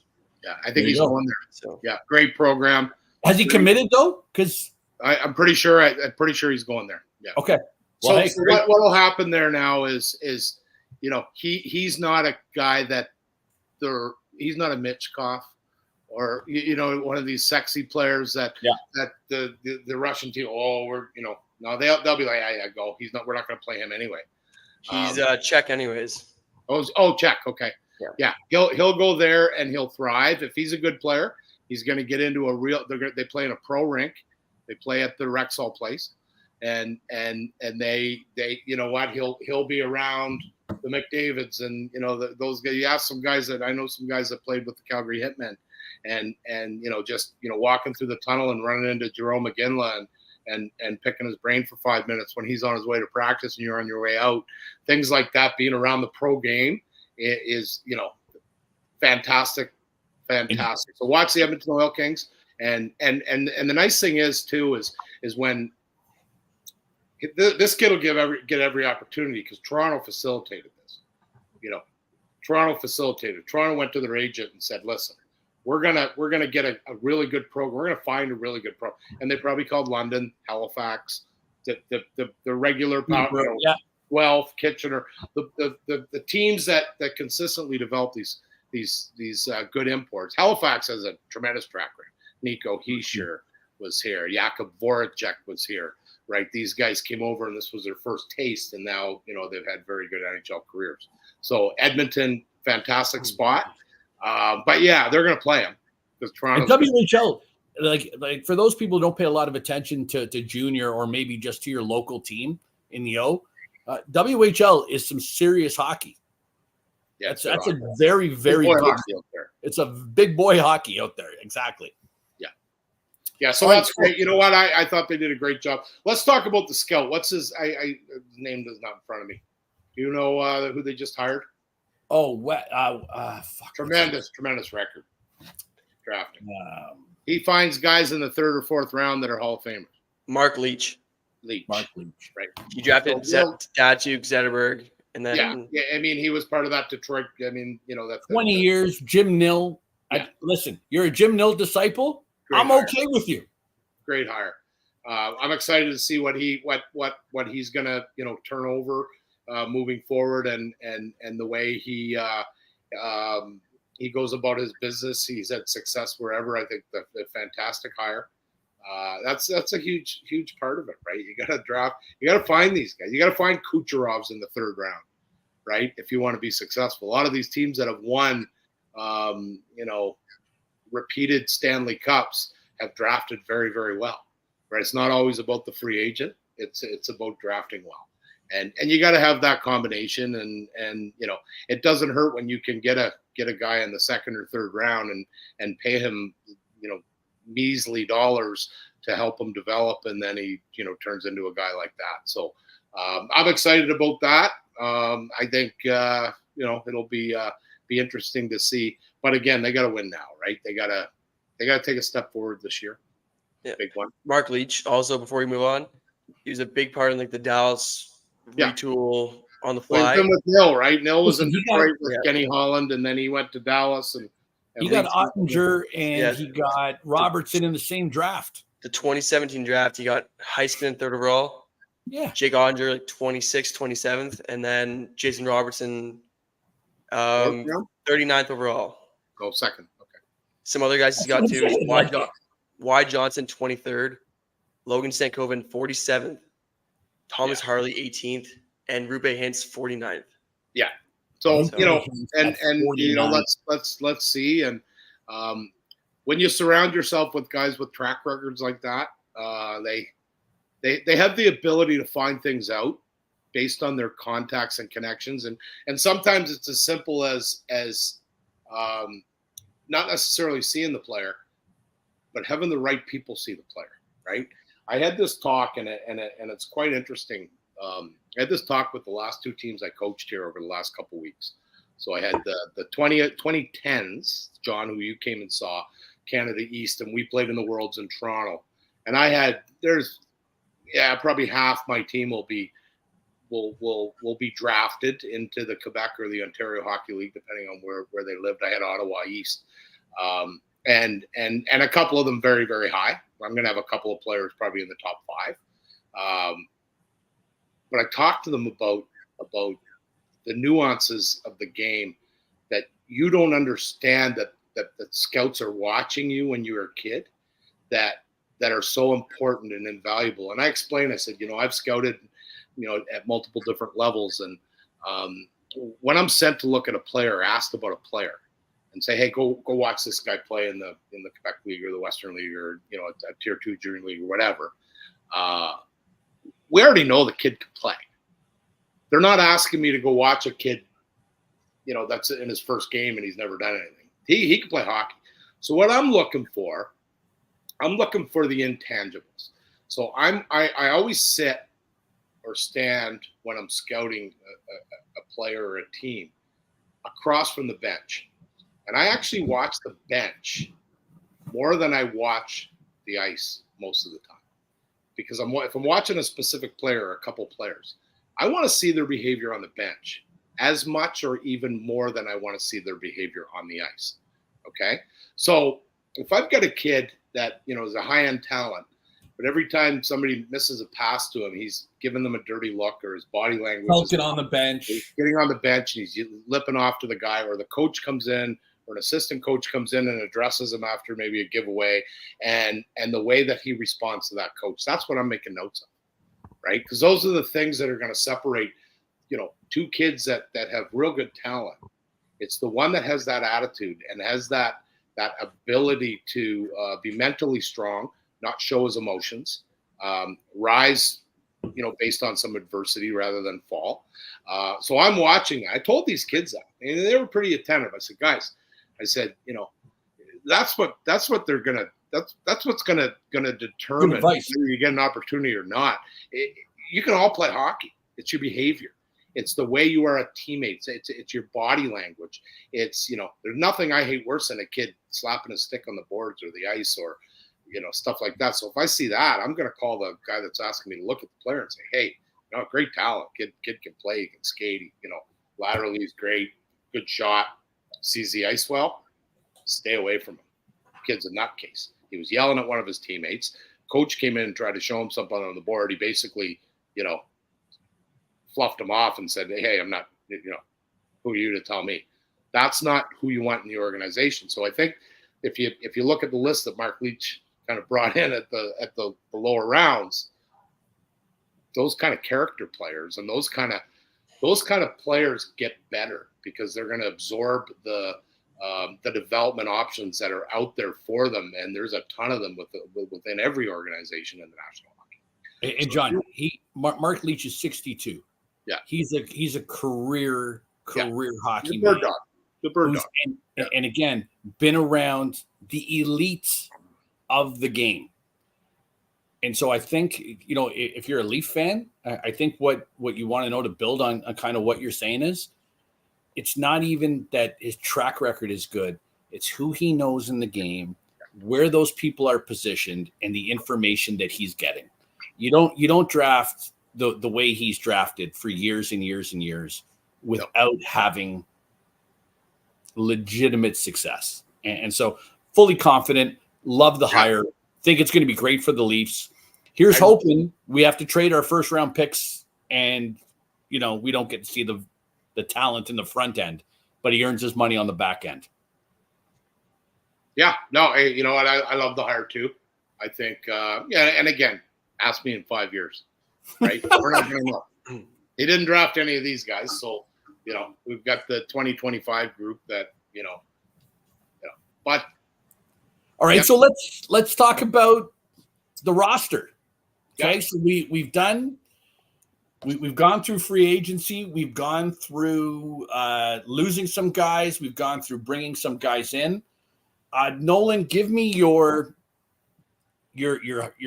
Yeah, I think he's going there. So yeah, great program. Has he committed though? Because I'm pretty sure. I'm pretty sure he's going there. Yeah. Okay. Well, so what will happen there now is he's not a guy that he's not a Mitchkov or one of these sexy players that the Russian team. Oh, no, they'll be like, yeah, go. He's not. We're not going to play him anyway. He's Czech anyways. Oh, Czech. Okay. Yeah. He'll go there and he'll thrive. If he's a good player, he's going to get into a real. They play in a pro rink. They play at the Rexall place, and they you know what, he'll be around the McDavids and those guys. You have some guys that I know, some guys that played with the Calgary Hitmen, and just walking through the tunnel and running into Jerome McGinley and picking his brain for 5 minutes when he's on his way to practice and you're on your way out. Things like that, being around the pro game is, fantastic. So watch the Edmonton Oil Kings. And the nice thing is too, is when this kid will get every opportunity, because Toronto facilitated this. Toronto went to their agent and said, listen, we're gonna get a really good program. We're gonna find a really good program. And they probably called London, Halifax, the regular power, Guelph, Kitchener, the teams that consistently develop these good imports. Halifax has a tremendous track record. Nico Heischer was here. Jakub Voracek was here. Right, these guys came over and this was their first taste, and now they've had very good NHL careers. So Edmonton, fantastic spot, but yeah, they're going to play them because Toronto. WHL, like for those people who don't pay a lot of attention to junior or maybe just to your local team in the O, WHL is some serious hockey. Yeah, that's a very very good. It's a big boy hockey out there. Exactly. Yeah, so that's great. You know what? I thought they did a great job. Let's talk about the scout. What's his? His name is not in front of me. Do you know who they just hired? Oh, what? Tremendous record drafting. He finds guys in the 3rd or 4th round that are Hall of Famers. Mark Leach, right? He drafted Datsuk, Zetterberg, and then yeah. I mean, he was part of that Detroit. I mean, that 20 years. Jim Nill. Yeah. Listen, you're a Jim Nill disciple. Great I'm hire. Okay with you. Great hire. I'm excited to see what he's gonna turn over moving forward, and the way he goes about his business. He's had success wherever. I think the fantastic hire. That's a huge part of it, right? You got to draft. You got to find these guys. You got to find Kucherovs in the 3rd round, right? If you want to be successful. A lot of these teams that have won, repeated Stanley Cups have drafted very, very well, right? It's not always about the free agent. It's about drafting well, and you got to have that combination. And it doesn't hurt when you can get a guy in the 2nd or 3rd round and pay him measly dollars to help him develop, and then he turns into a guy like that. So I'm excited about that. I think it'll be interesting to see. But again, they got to win now, right? They got to take a step forward this year. Yeah. Big one. Mark Leach, also, before we move on, he was a big part in the Dallas retool on the fly. Well, he's been with Nill, right? Nill was in Detroit with Kenny Holland, and then he went to Dallas. And he got Ottinger, and he got Robertson in the same draft. The 2017 draft, he got Heisman 3rd overall. Yeah. Jake Ottinger, 26th, 27th, and then Jason Robertson, 39th overall. Go 2nd. Okay. Some other guys he's got too. Wyatt Johnson, 23rd. Logan Stankoven, 47th. Thomas Harley, 18th. And Rupe Hintz, 49th. Yeah. So let's see. And when you surround yourself with guys with track records like that, they have the ability to find things out based on their contacts and connections. And sometimes it's as simple as not necessarily seeing the player, but having the right people see the player, right? I had this talk, and it's quite interesting. I had this talk with the last 2 teams I coached here over the last couple of weeks. So I had the 2010s, John, who you came and saw, Canada East, and we played in the Worlds in Toronto. And probably half my team will be drafted into the Quebec or the Ontario Hockey League, depending on where they lived. I had Ottawa East, and a couple of them very, very high. I'm going to have a couple of players probably in the top 5. But I talked to them about the nuances of the game that you don't understand, that scouts are watching you when you were a kid, that are so important and invaluable. And I explained, I said, I've scouted, at multiple different levels. And when I'm sent to look at a player, asked about a player and say, hey, go watch this guy play in the Quebec League or the Western League or, a Tier 2 junior league or whatever. We already know the kid can play. They're not asking me to go watch a kid, that's in his first game and he's never done anything. He can play hockey. So what I'm looking for the intangibles. So I always sit or stand when I'm scouting a player or a team across from the bench. And I actually watch the bench more than I watch the ice most of the time. Because if I'm watching a specific player or a couple players, I want to see their behavior on the bench as much or even more than I want to see their behavior on the ice. Okay? So if I've got a kid that, is a high-end talent, but every time somebody misses a pass to him, he's giving them a dirty look, or his body language Felt it on the bench. He's getting on the bench and he's lipping off to the guy, or the coach comes in, or an assistant coach comes in and addresses him after maybe a giveaway, and the way that he responds to that coach, that's what I'm making notes of, right? Because those are the things that are going to separate, two kids that have real good talent. It's the one that has that attitude and has that ability to be mentally strong, not show his emotions, rise, based on some adversity rather than fall. So I'm watching. I told these kids that, and they were pretty attentive. I said, guys, that's what they're gonna. That's what's gonna determine whether you get an opportunity or not. You can all play hockey. It's your behavior. It's the way you are a teammate. It's your body language. It's there's nothing I hate worse than a kid slapping a stick on the boards or the ice or stuff like that. So if I see that, I'm going to call the guy that's asking me to look at the player and say, hey, great talent. Kid can play, he can skate, laterally he's great, good shot, sees the ice well, stay away from him. Kid's a nutcase. He was yelling at one of his teammates. Coach came in and tried to show him something on the board. He basically, fluffed him off and said, hey, I'm not, who are you to tell me? That's not who you want in the organization. So I think if you look at the list that Mark Leach kind of brought in at the lower rounds, those kind of character players and those kind of players get better because they're going to absorb the development options that are out there for them, and there's a ton of them within every organization in the National Hockey. And John, Mark Leach is 62. Yeah, he's a career hockey the man. The bird dog. And again, been around the elites of the game. And so I think, if you're a Leaf fan, I think what you want to know to build on kind of what you're saying is, it's not even that his track record is good. It's who he knows in the game, where those people are positioned, and the information that he's getting. You don't draft the way he's drafted for years and years and years without having legitimate success. And so fully confident, love the hire, think it's going to be great for the Leafs. Here's hoping we have to trade our first round picks and, we don't get to see the talent in the front end, but he earns his money on the back end. Yeah, no, you know what? I love the hire too. I think, and again, ask me in 5 years, right? We're not going to know. He didn't draft any of these guys, so we've got the 2025 group that but all right. So let's talk about the roster. Okay, so we've gone through free agency. We've gone through losing some guys. We've gone through bringing some guys in. Nolan, give me your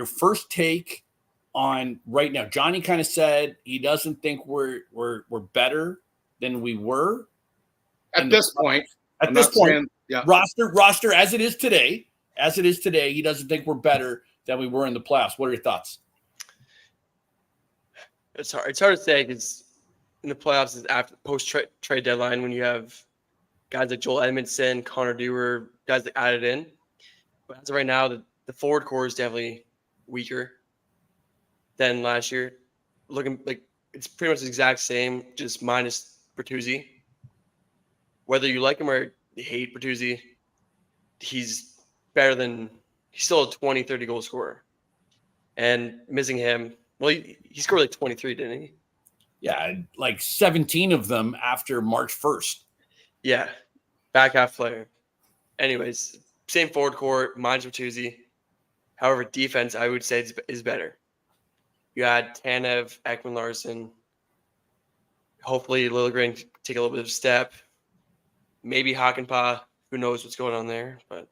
first take on right now. Johnny kind of said he doesn't think we're better than we were at this point. At this point, roster as it is today, he doesn't think we're better than we were in the playoffs. What are your thoughts? It's hard to say because in the playoffs is after post trade deadline when you have guys like Joel Edmondson, Connor Dewar, guys that added in. But as of right now, the forward core is definitely weaker than last year. Looking like it's pretty much the exact same, just minus Bertuzzi. Whether you like him or you hate Bertuzzi, he's still a 20, 30 goal scorer. And missing him, well, he scored like 23, didn't he? Yeah, like 17 of them after March 1st. Yeah, back half player. Anyways, same forward core, minus Bertuzzi. However, defense, I would say, is better. You had Tanev, Ekman Larson. Hopefully, Liljegren can take a little bit of a step. Maybe Hakanpää. Who knows what's going on there? But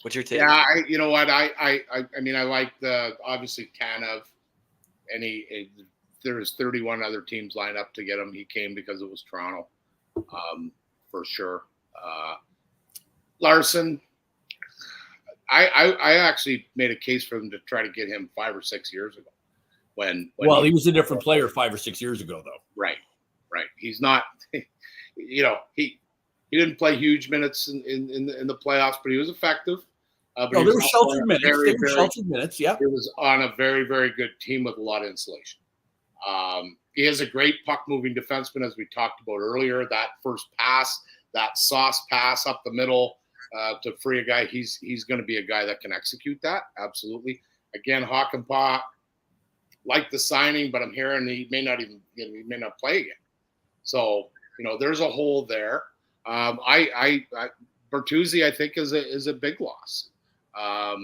What's your take? Yeah, you know what? I mean, I like obviously Tanev, and there's 31 other teams lined up to get him. He came because it was Toronto, for sure. Larson, I actually made a case for them to try to get him 5 or 6 years ago. When he was a different player 5 or 6 years ago, though. Right. He's not. He didn't play huge minutes in the playoffs, but he was effective. But there were sheltered minutes. Sheltered minutes. Yeah. He was on a very, very good team with a lot of insulation. He is a great puck-moving defenseman, as we talked about earlier. That first pass, that sauce pass up the middle to free a guy, he's going to be a guy that can execute that. Absolutely. Again, Hakanpää, like the signing, but I'm hearing he may not play again. So, there's a hole there. Bertuzzi, I think, is a big loss. I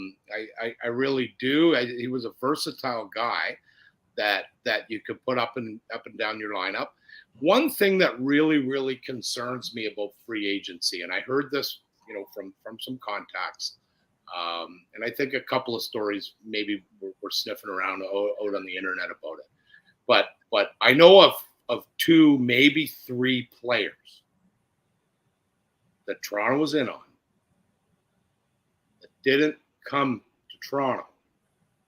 really do. He was a versatile guy that you could put up and down your lineup. One thing that really, really concerns me about free agency, and I heard this, from some contacts, and I think a couple of stories maybe were sniffing around out on the internet about it. But I know of 2, maybe 3 players that Toronto was in on that didn't come to Toronto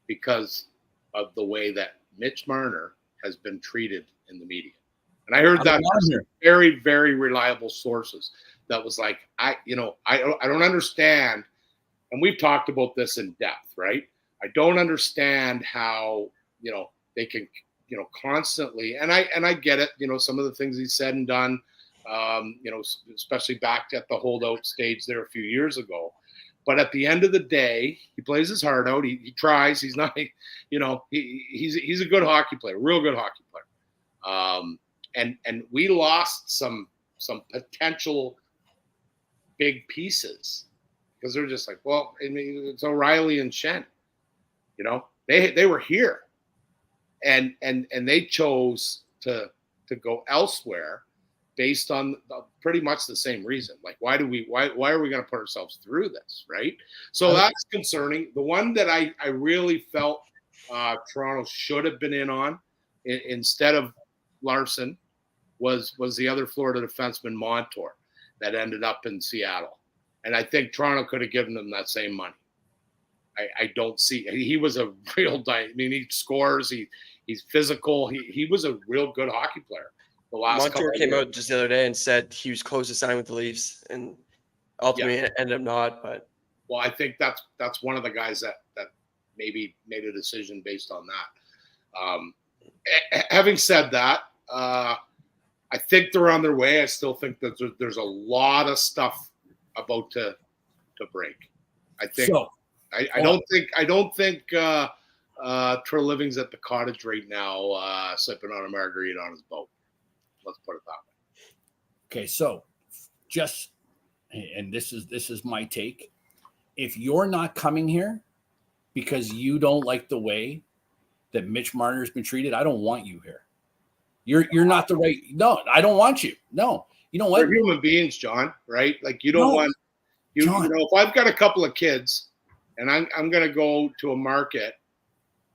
because of the way that Mitch Marner has been treated in the media. And I heard that from very, very reliable sources that was like, I don't understand. And we've talked about this in depth, right? I don't understand how, they can, constantly, and I get it, some of the things he said and done, especially back at the holdout stage there a few years ago. But at the end of the day, he plays his heart out. He tries. He's not, he's a good hockey player, real good hockey player. And we lost some potential big pieces because they're just like, well, I mean, it's O'Reilly and Shen. They were here, and they chose to go elsewhere based on pretty much the same reason. Like, why are we going to put ourselves through this, right? So that's concerning. The one that I really felt Toronto should have been in on instead of Larson was the other Florida defenseman, Montour, that ended up in Seattle. And I think Toronto could have given them that same money. I don't see – he was a real – I mean, he scores. He's physical. He was a real good hockey player. Montour came out just the other day and said he was close to signing with the Leafs, and ultimately ended up not. But I think that's one of the guys that maybe made a decision based on that. Having said that, I think they're on their way. I still think that there's a lot of stuff about to break. I think. So, I don't think Treliving's at the cottage right now, sipping on a margarita on his boat. Let's put it that way. Okay, so and this is my take. If you're not coming here because you don't like the way that Mitch Marner has been treated, I don't want you here. You're not the right. No, I don't want you. No, you know what? We're human beings, John. Right? Like you don't want you. John. If I've got a couple of kids and I'm going to go to a market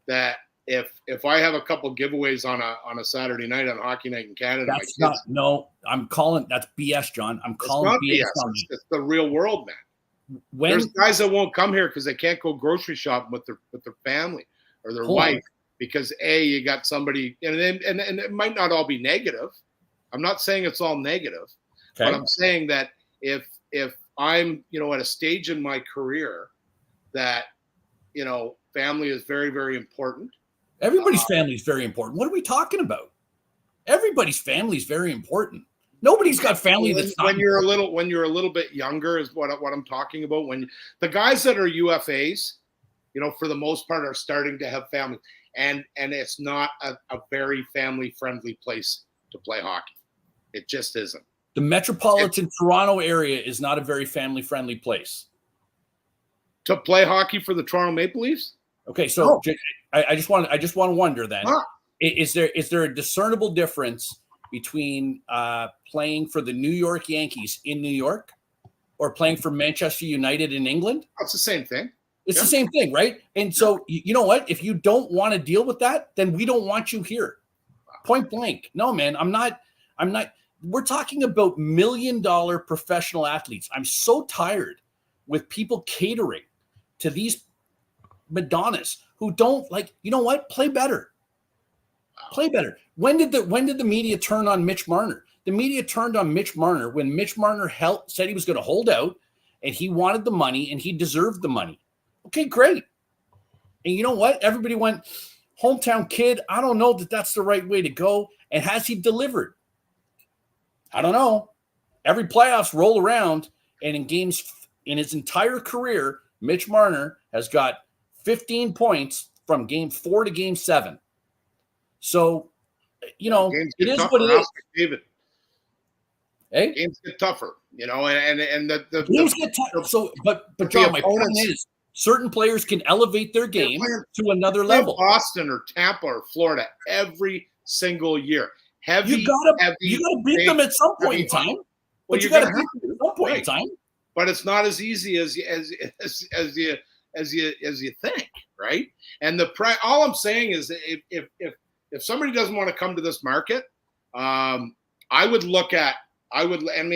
that. If I have a couple giveaways on a Saturday night on Hockey Night in Canada, I'm calling that's BS, John. I'm calling BS. It's the real world, man. There's guys that won't come here because they can't go grocery shopping with their family or their wife because you got somebody, and it might not all be negative. I'm not saying it's all negative, but I'm saying that if I'm at a stage in my career that family is very, very important. Everybody's family is very important. What are we talking about? Everybody's family is very important. Nobody's got family that's not. When you're a little bit younger is what I'm talking about. When the guys that are UFAs, for the most part, are starting to have families, and it's not a very family friendly place to play hockey. It just isn't. The metropolitan Toronto area is not a very family friendly place to play hockey for the Toronto Maple Leafs. Okay, so I just want to wonder then, is there a discernible difference between playing for the New York Yankees in New York or playing for Manchester United in England. It's the same thing. It's the same thing, right? And so, you know what? If you don't want to deal with that, then we don't want you here. Point blank. No, man, I'm not. We're talking about $1 million professional athletes. I'm so tired with people catering to these Madonnas who don't like, you know what? Play better. Play better. When did the media turn on Mitch Marner? The media turned on Mitch Marner when Mitch Marner said he was going to hold out and he wanted the money and he deserved the money. Okay, great. And you know what? Everybody went, hometown kid. I don't know that that's the right way to go. And has he delivered? I don't know. Every playoffs roll around, and in games in his entire career, Mitch Marner has got 15 points from game 4 to game 7. So, you know, it is what it is. David. Hey? Games get tougher, you know, and the games get tougher. So, but John, my point is, certain players can elevate their game to another level. Boston or Tampa or Florida every single year. You gotta beat them at some point in time. Well, you gotta beat them at some point in time. But it's not as easy as you think, right? And all I'm saying is that if somebody doesn't want to come to this market, I mean,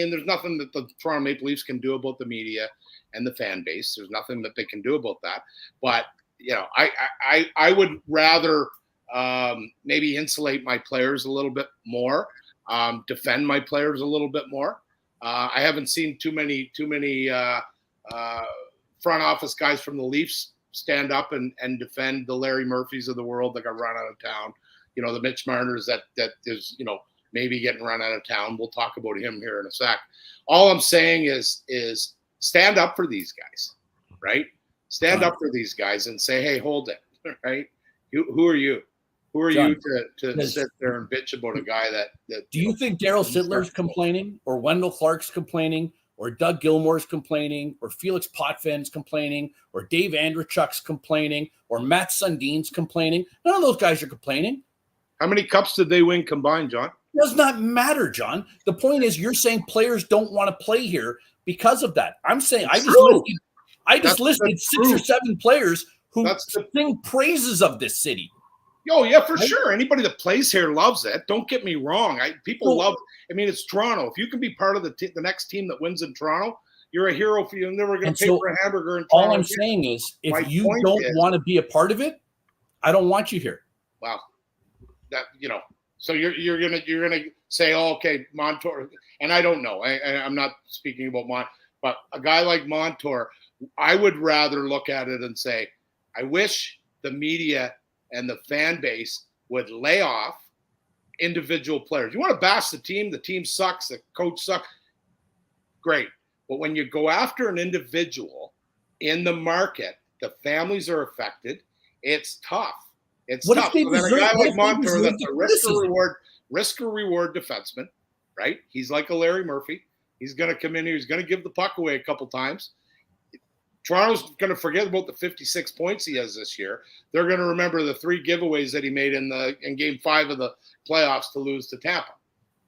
there's nothing that the Toronto Maple Leafs can do about the media and the fan base. There's nothing that they can do about that. But, you know, I would rather maybe insulate my players a little bit more, defend my players a little bit more. I haven't seen too many front office guys from the Leafs stand up and defend the Larry Murphys of the world that got run out of town. You know, the Mitch Marners that is, you know, maybe getting run out of town. We'll talk about him here in a sec. All I'm saying is stand up for these guys, right? Stand up for these guys and say, hey, hold it, right? Who are you? Who are you to sit there and bitch about a guy that do you think Daryl Sittler's complaining, or Wendell Clark's complaining, or Doug Gilmour's complaining, or Felix Potvin's complaining, or Dave Andrechuk's complaining, or Matt Sundin's complaining? None of those guys are complaining. How many cups did they win combined, John? It does not matter, John. The point is, you're saying players don't want to play here because of that. I'm saying I just listed 6 or 7 players who sing praises of this city. Oh, yeah, for sure. Anybody that plays here loves it. Don't get me wrong. People love – I mean, it's Toronto. If you can be part of the next team that wins in Toronto, you're a hero for you. And then we're going to pay for a hamburger in Toronto. All I'm saying is, if you don't want to be a part of it, I don't want you here. Wow. That, you know, so you're gonna say, oh, okay, Montour, and I don't know. I'm not speaking about but a guy like Montour, I would rather look at it and say, I wish the media and the fan base would lay off individual players. You want to bash the team sucks, the coach sucks. Great. But when you go after an individual in the market, the families are affected. It's tough. It's tough. So then a guy like Montour, that's a risk or reward defenseman, right? He's like a Larry Murphy. He's going to come in here. He's going to give the puck away a couple times. Toronto's going to forget about the 56 points he has this year. They're going to remember the 3 giveaways that he made in Game 5 of the playoffs to lose to Tampa,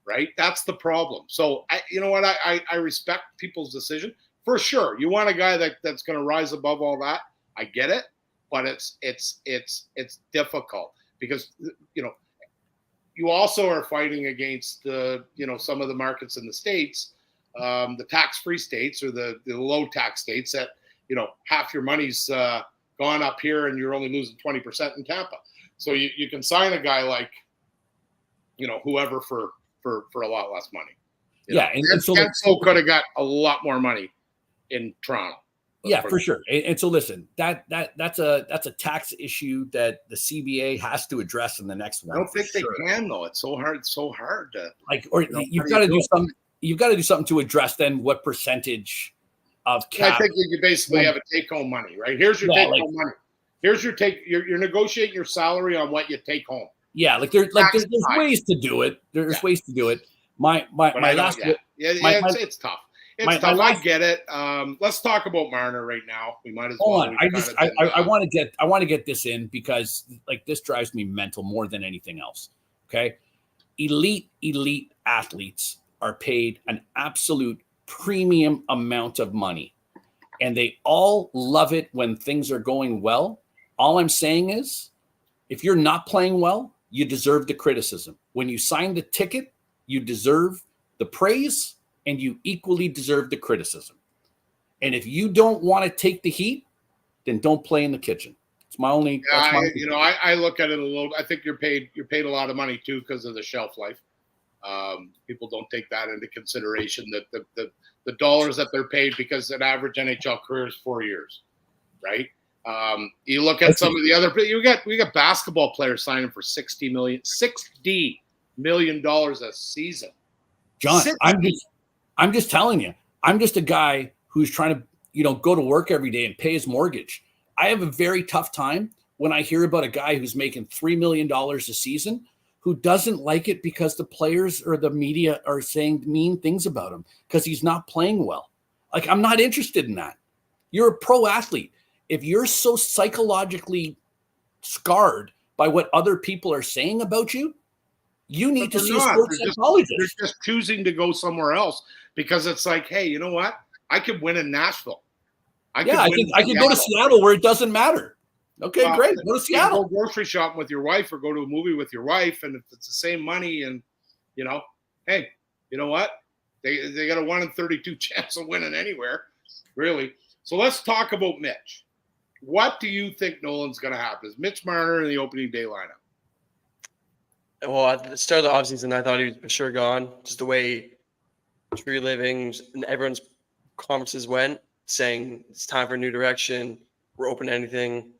right? That's the problem. So, you know what? I respect people's decision. For sure. You want a guy that's going to rise above all that. I get it. But it's difficult because, you know, you also are fighting against some of the markets in the States, the tax-free states or the low tax states that, you know, half your money's gone up here and you're only losing 20% in Tampa. So you can sign a guy like, you know, whoever for a lot less money. And so could have got a lot more money in Toronto. Yeah, for sure. And so listen, that's a tax issue that the CBA has to address in the next one. I don't think they can though. It's so hard. It's so hard to you've got to do something. You've got to do something to address then what percentage of cap. I think you basically have a take-home money, right? Here's your take-home money. Here's your you're negotiating your salary on what you take home. Yeah, there's ways to do it. There's ways to do it. It's tough. It's tough. I get it. Let's talk about Marner right now. We might as well. Hold on. I want to get this in because this drives me mental more than anything else. Okay, elite athletes are paid an absolute premium amount of money, and they all love it when things are going well. All I'm saying is, if you're not playing well, you deserve the criticism. When you sign the ticket, you deserve the praise, and you equally deserve the criticism. And if you don't want to take the heat, then don't play in the kitchen. It's my only. I look at it a little. I think you're paid a lot of money too because of the shelf life. People don't take that into consideration, that the dollars that they're paid, because an average NHL career is 4 years, right? You look at some of the other. We got basketball players signing for $60 million a season. John, I'm just telling you. I'm just a guy who's trying to, go to work every day and pay his mortgage. I have a very tough time when I hear about a guy who's making $3 million a season who doesn't like it because the players or the media are saying mean things about him because he's not playing well. Like, I'm not interested in that. You're a pro athlete. If you're so psychologically scarred by what other people are saying about you, you need to see a sports psychologist. They're just choosing to go somewhere else because it's like, hey, you know what? I could win in Nashville. I could go to Seattle where it doesn't matter. Okay, great. Go to Seattle. Go grocery shopping with your wife or go to a movie with your wife, and if it's the same money, and hey, you know what? They got a 1 in 32 chance of winning anywhere, really. So let's talk about Mitch. What do you think Nolan's going to happen? Is Mitch Marner in the opening day lineup? Well, at the start of the offseason, I thought he was for sure gone. Just the way Tree Living and everyone's conferences went, saying it's time for a new direction. We're open to anything.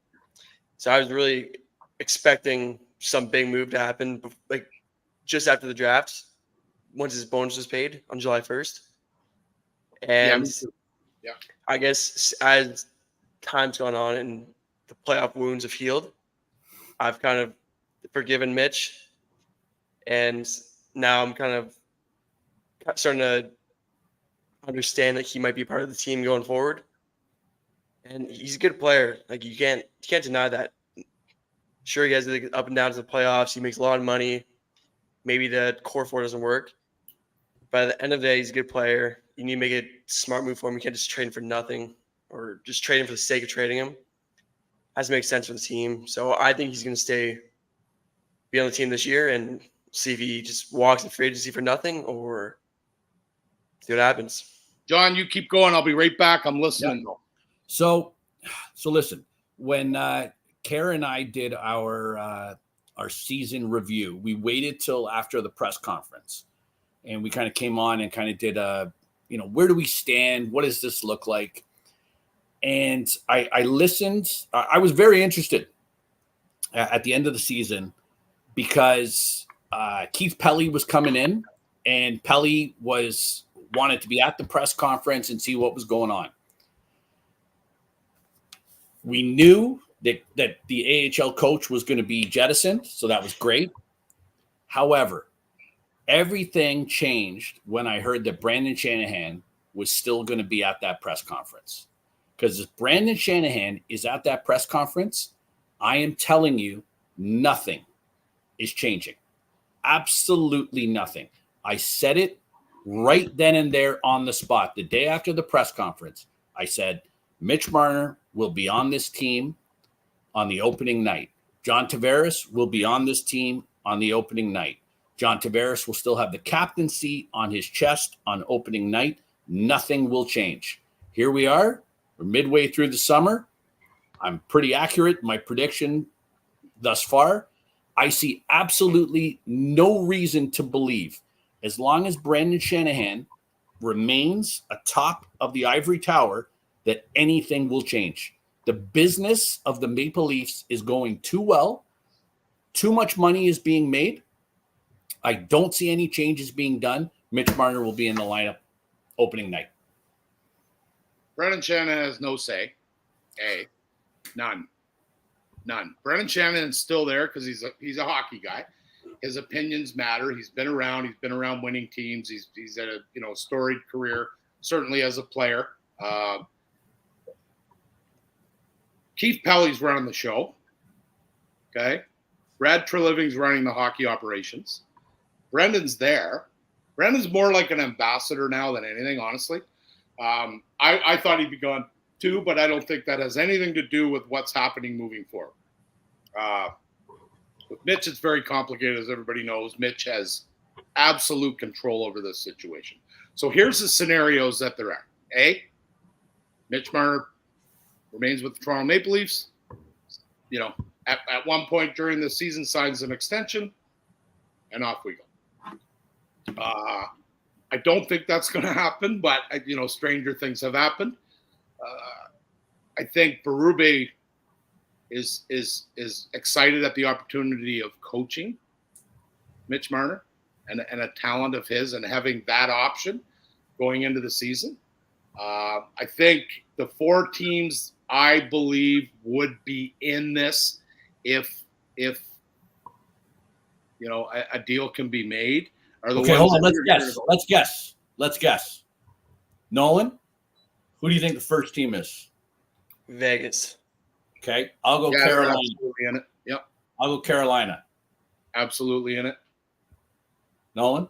So I was really expecting some big move to happen, like just after the draft, once his bonus was paid on July 1st. And yeah. I guess as time's gone on and the playoff wounds have healed, I've kind of forgiven Mitch. And now I'm kind of starting to understand that he might be part of the team going forward. And he's a good player. Like, you can't deny that. Sure, he has the up and downs of the playoffs. He makes a lot of money. Maybe the core four doesn't work. But at the end of the day, he's a good player. You need to make a smart move for him. You can't just trade him for nothing or just trade him for the sake of trading him. Has to make sense for the team. So I think he's going to be on the team this year and see if he just walks in free agency for nothing or see what happens. John, you keep going. I'll be right back. I'm listening. Yep. So listen, when Kara and I did our season review, we waited till after the press conference, and we kind of came on and kind of did where do we stand? What does this look like? And I listened. I was very interested at the end of the season because Keith Pelly was coming in, and Pelly wanted to be at the press conference and see what was going on. We knew that the AHL coach was going to be jettisoned, so that was great. However, everything changed when I heard that Brandon Shanahan was still going to be at that press conference. Because if Brandon Shanahan is at that press conference, I am telling you, nothing is changing. Absolutely nothing. I said it right then and there on the spot. The day after the press conference, I said, Mitch Marner will be on this team on the opening night. John Tavares will be on this team on the opening night. John Tavares will still have the captaincy on his chest on opening night. Nothing will change. Here we are. We're midway through the summer. I'm pretty accurate in my prediction thus far. I see absolutely no reason to believe, as long as Brandon Shanahan remains atop of the ivory tower, that anything will change. The business of the Maple Leafs is going too well. Too much money is being made. I don't see any changes being done. Mitch Marner will be in the lineup opening night. Brendan Shanahan has no say. None. Brendan Shanahan's still there because he's a hockey guy. His opinions matter. He's been around. He's been around winning teams. He's had a storied career, certainly as a player. Keith Pelly's running the show. Okay. Brad Treliving's running the hockey operations. Brendan's there. Brandon's more like an ambassador now than anything, honestly. I thought he'd be gone too, but I don't think that has anything to do with what's happening moving forward. With Mitch, it's very complicated, as everybody knows. Mitch has absolute control over this situation. So here's the scenarios that there are. A, Mitch Marner remains with the Toronto Maple Leafs. You know, at one point during the season, signs an extension, and off we go. I don't think that's going to happen, but, you know, stranger things have happened. I think Berube is excited at the opportunity of coaching Mitch Marner and a talent of his and having that option going into the season. I think the 4 teams I believe would be in this if you know a deal can be made. Are the Okay, ones hold on. that Let's guess. Nolan, who do you think the first team is? Vegas. Okay, I'll go Yeah, Carolina. absolutely in it. Yep, I'll go Carolina. absolutely in it. Nolan?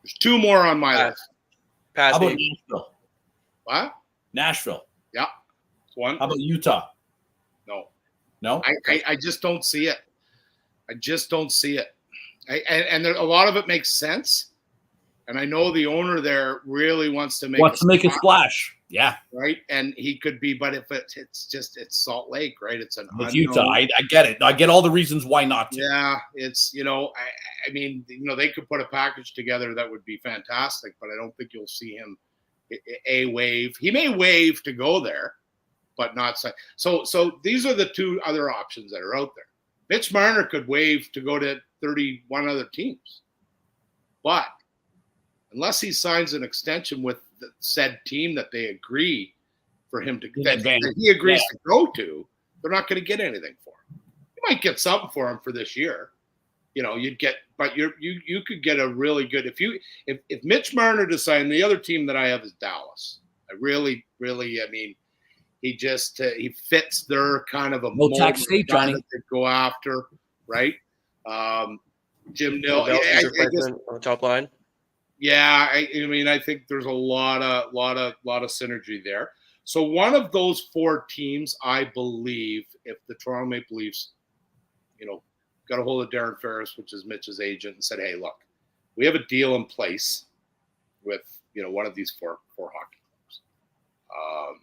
There's 2 more on my Pass. list. Pass How about me. Nashville? What? Nashville. Yeah, it's one. How about Utah? No, No? I just don't see it. I just don't see it. And there, a lot of it makes sense. And I know the owner there really wants to make a splash. Yeah. right? And he could be, but if it's Salt Lake, right? It's an With unknown. Utah. I get it. I get all the reasons why not to. Yeah, it's, you know, I mean, you know, they could put a package together that would be fantastic, but I don't think you'll see him waive. He may waive to go there, but not say. So these are the 2 other options that are out there. Mitch Marner could waive to go to 31 other teams, but unless he signs an extension with the said team that they agree for him to that he agrees to go to, they're not going to get anything for him. You might get something for him for this year. You know, you'd get, but you could get a really good if Mitch Marner decided. The other team that I have is Dallas. I really, I mean, he just he fits their kind of a No tax state, Johnny. that they go after, right? Jim Nill, On the top line. yeah, I mean, I think there's a lot of synergy there. So one of those 4 teams, I believe, if the Toronto Maple Leafs, you know, got a hold of Darren Ferris, which is Mitch's agent, and said, "Hey, look, we have a deal in place with, you know, one of these four hockey clubs.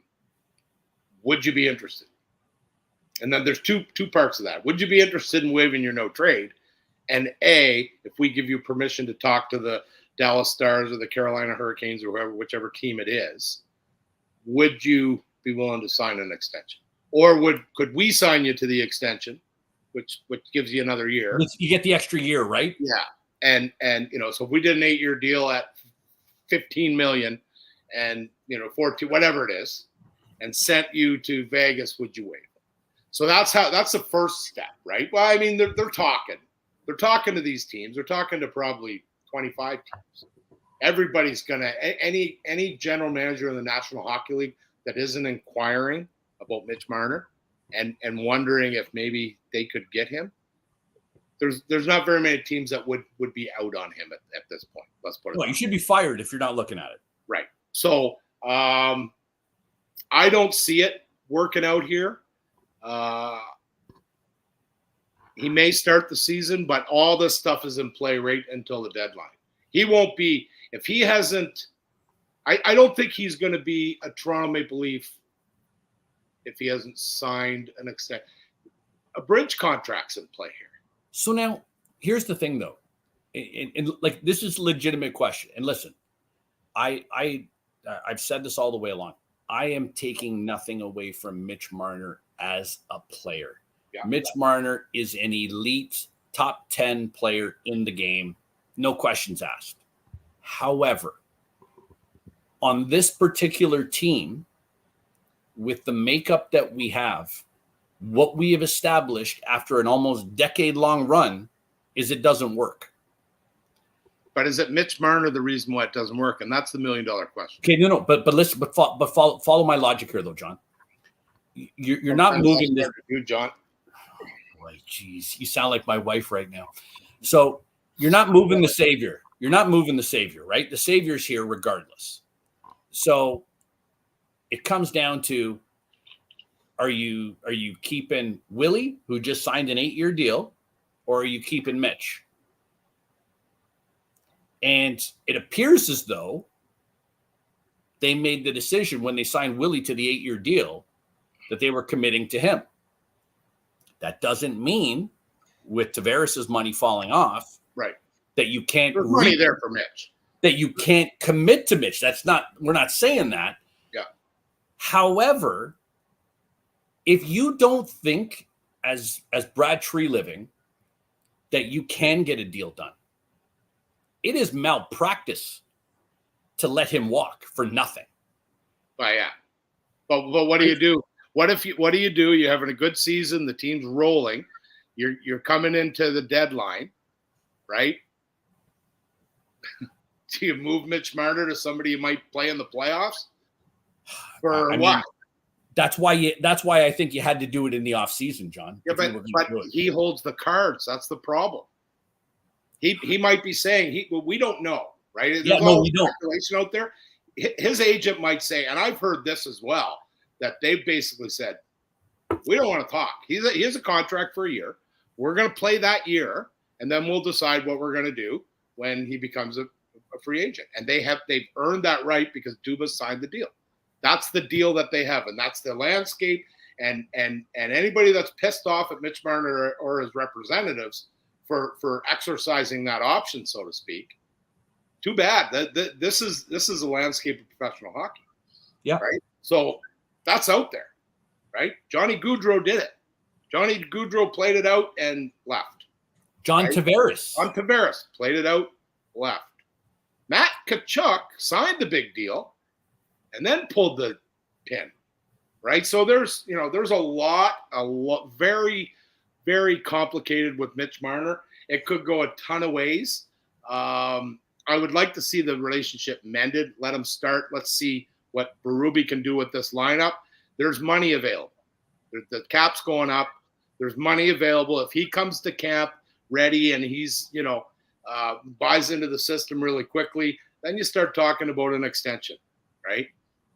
Would you be interested?" And then there's two parts of that. Would you be interested in waiving your no trade? And A, if we give you permission to talk to the Dallas Stars or the Carolina Hurricanes or whichever team it is, would you be willing to sign an extension? Or could we sign you to the extension, which gives you another year? You get the extra year, right? Yeah. And you know, so if we did an 8-year deal at $15 million and, you know, 14, whatever it is, and sent you to Vegas, would you waive it? So that's the first step, right? Well, I mean, they're talking. They're talking to these teams. They're talking to probably 25 teams. Everybody's gonna any general manager in the National Hockey League that isn't inquiring about Mitch Marner and wondering if maybe they could get him. There's not very many teams that would be out on him at this point. Let's put it. Well, you should be fired if you're not looking at it. Right. So I don't see it working out here. He may start the season, but all this stuff is in play right until the deadline. He won't be, if he hasn't, I don't think he's going to be a Toronto Maple Leaf if he hasn't signed an extension. A bridge contract's in play here. So now, here's the thing, though. And like, this is a legitimate question. And listen, I've said this all the way along. I am taking nothing away from Mitch Marner as a player. Yeah. Mitch Marner is an elite top 10 player in the game. No questions asked. However, on this particular team, with the makeup that we have, what we have established after an almost decade-long run is it doesn't work. But is it Mitch Marner the reason why it doesn't work? And that's the $1 million question. Okay, no, but listen, but follow my logic here, though, John. You're not moving this. You, John. Boy, geez, you sound like my wife right now. So You're not moving the savior. You're not moving the savior, right? The savior's here regardless. So it comes down to, are you keeping Willie, who just signed an 8-year deal, or are you keeping Mitch? And it appears as though they made the decision when they signed Willie to the 8-year deal that they were committing to him. That doesn't mean with Tavares's money falling off, Right, that you can't. There's money there for Mitch. That you can't commit to Mitch. We're not saying that. Yeah. However, if you don't think as Brad Tree living that you can get a deal done, it is malpractice to let him walk for nothing. But yeah. But what do you do? What do you do? You're having a good season, the team's rolling, you're coming into the deadline, right? Do you move Mitch Marner to somebody you might play in the playoffs? For what? Mean, that's why I think you had to do it in the offseason, John. Yeah, but he holds the cards. That's the problem. He might be saying we don't know, right? There's we don't. Speculation out there. His agent might say, and I've heard this as well, that they've basically said, we don't want to talk. He has a contract for a year. We're going to play that year, and then we'll decide what we're going to do when he becomes a free agent. And they've earned that right because Dubas signed the deal. That's the deal that they have, and that's the landscape. And anybody that's pissed off at Mitch Marner or his representatives for exercising that option, so to speak, too bad. This is a landscape of professional hockey. Yeah. Right. So that's out there, right? Johnny Gaudreau did it. Johnny Gaudreau played it out and left. John Tavares played it out, left. Matt Tkachuk signed the big deal and then pulled the pin, right? So there's a lot very, very complicated with Mitch Marner. It could go a ton of ways. I would like to see the relationship mended. Let him start. Let's see what Berube can do with this lineup. There's money available. The cap's going up. There's money available. If he comes to camp ready and he's, buys into the system really quickly, then you start talking about an extension, right?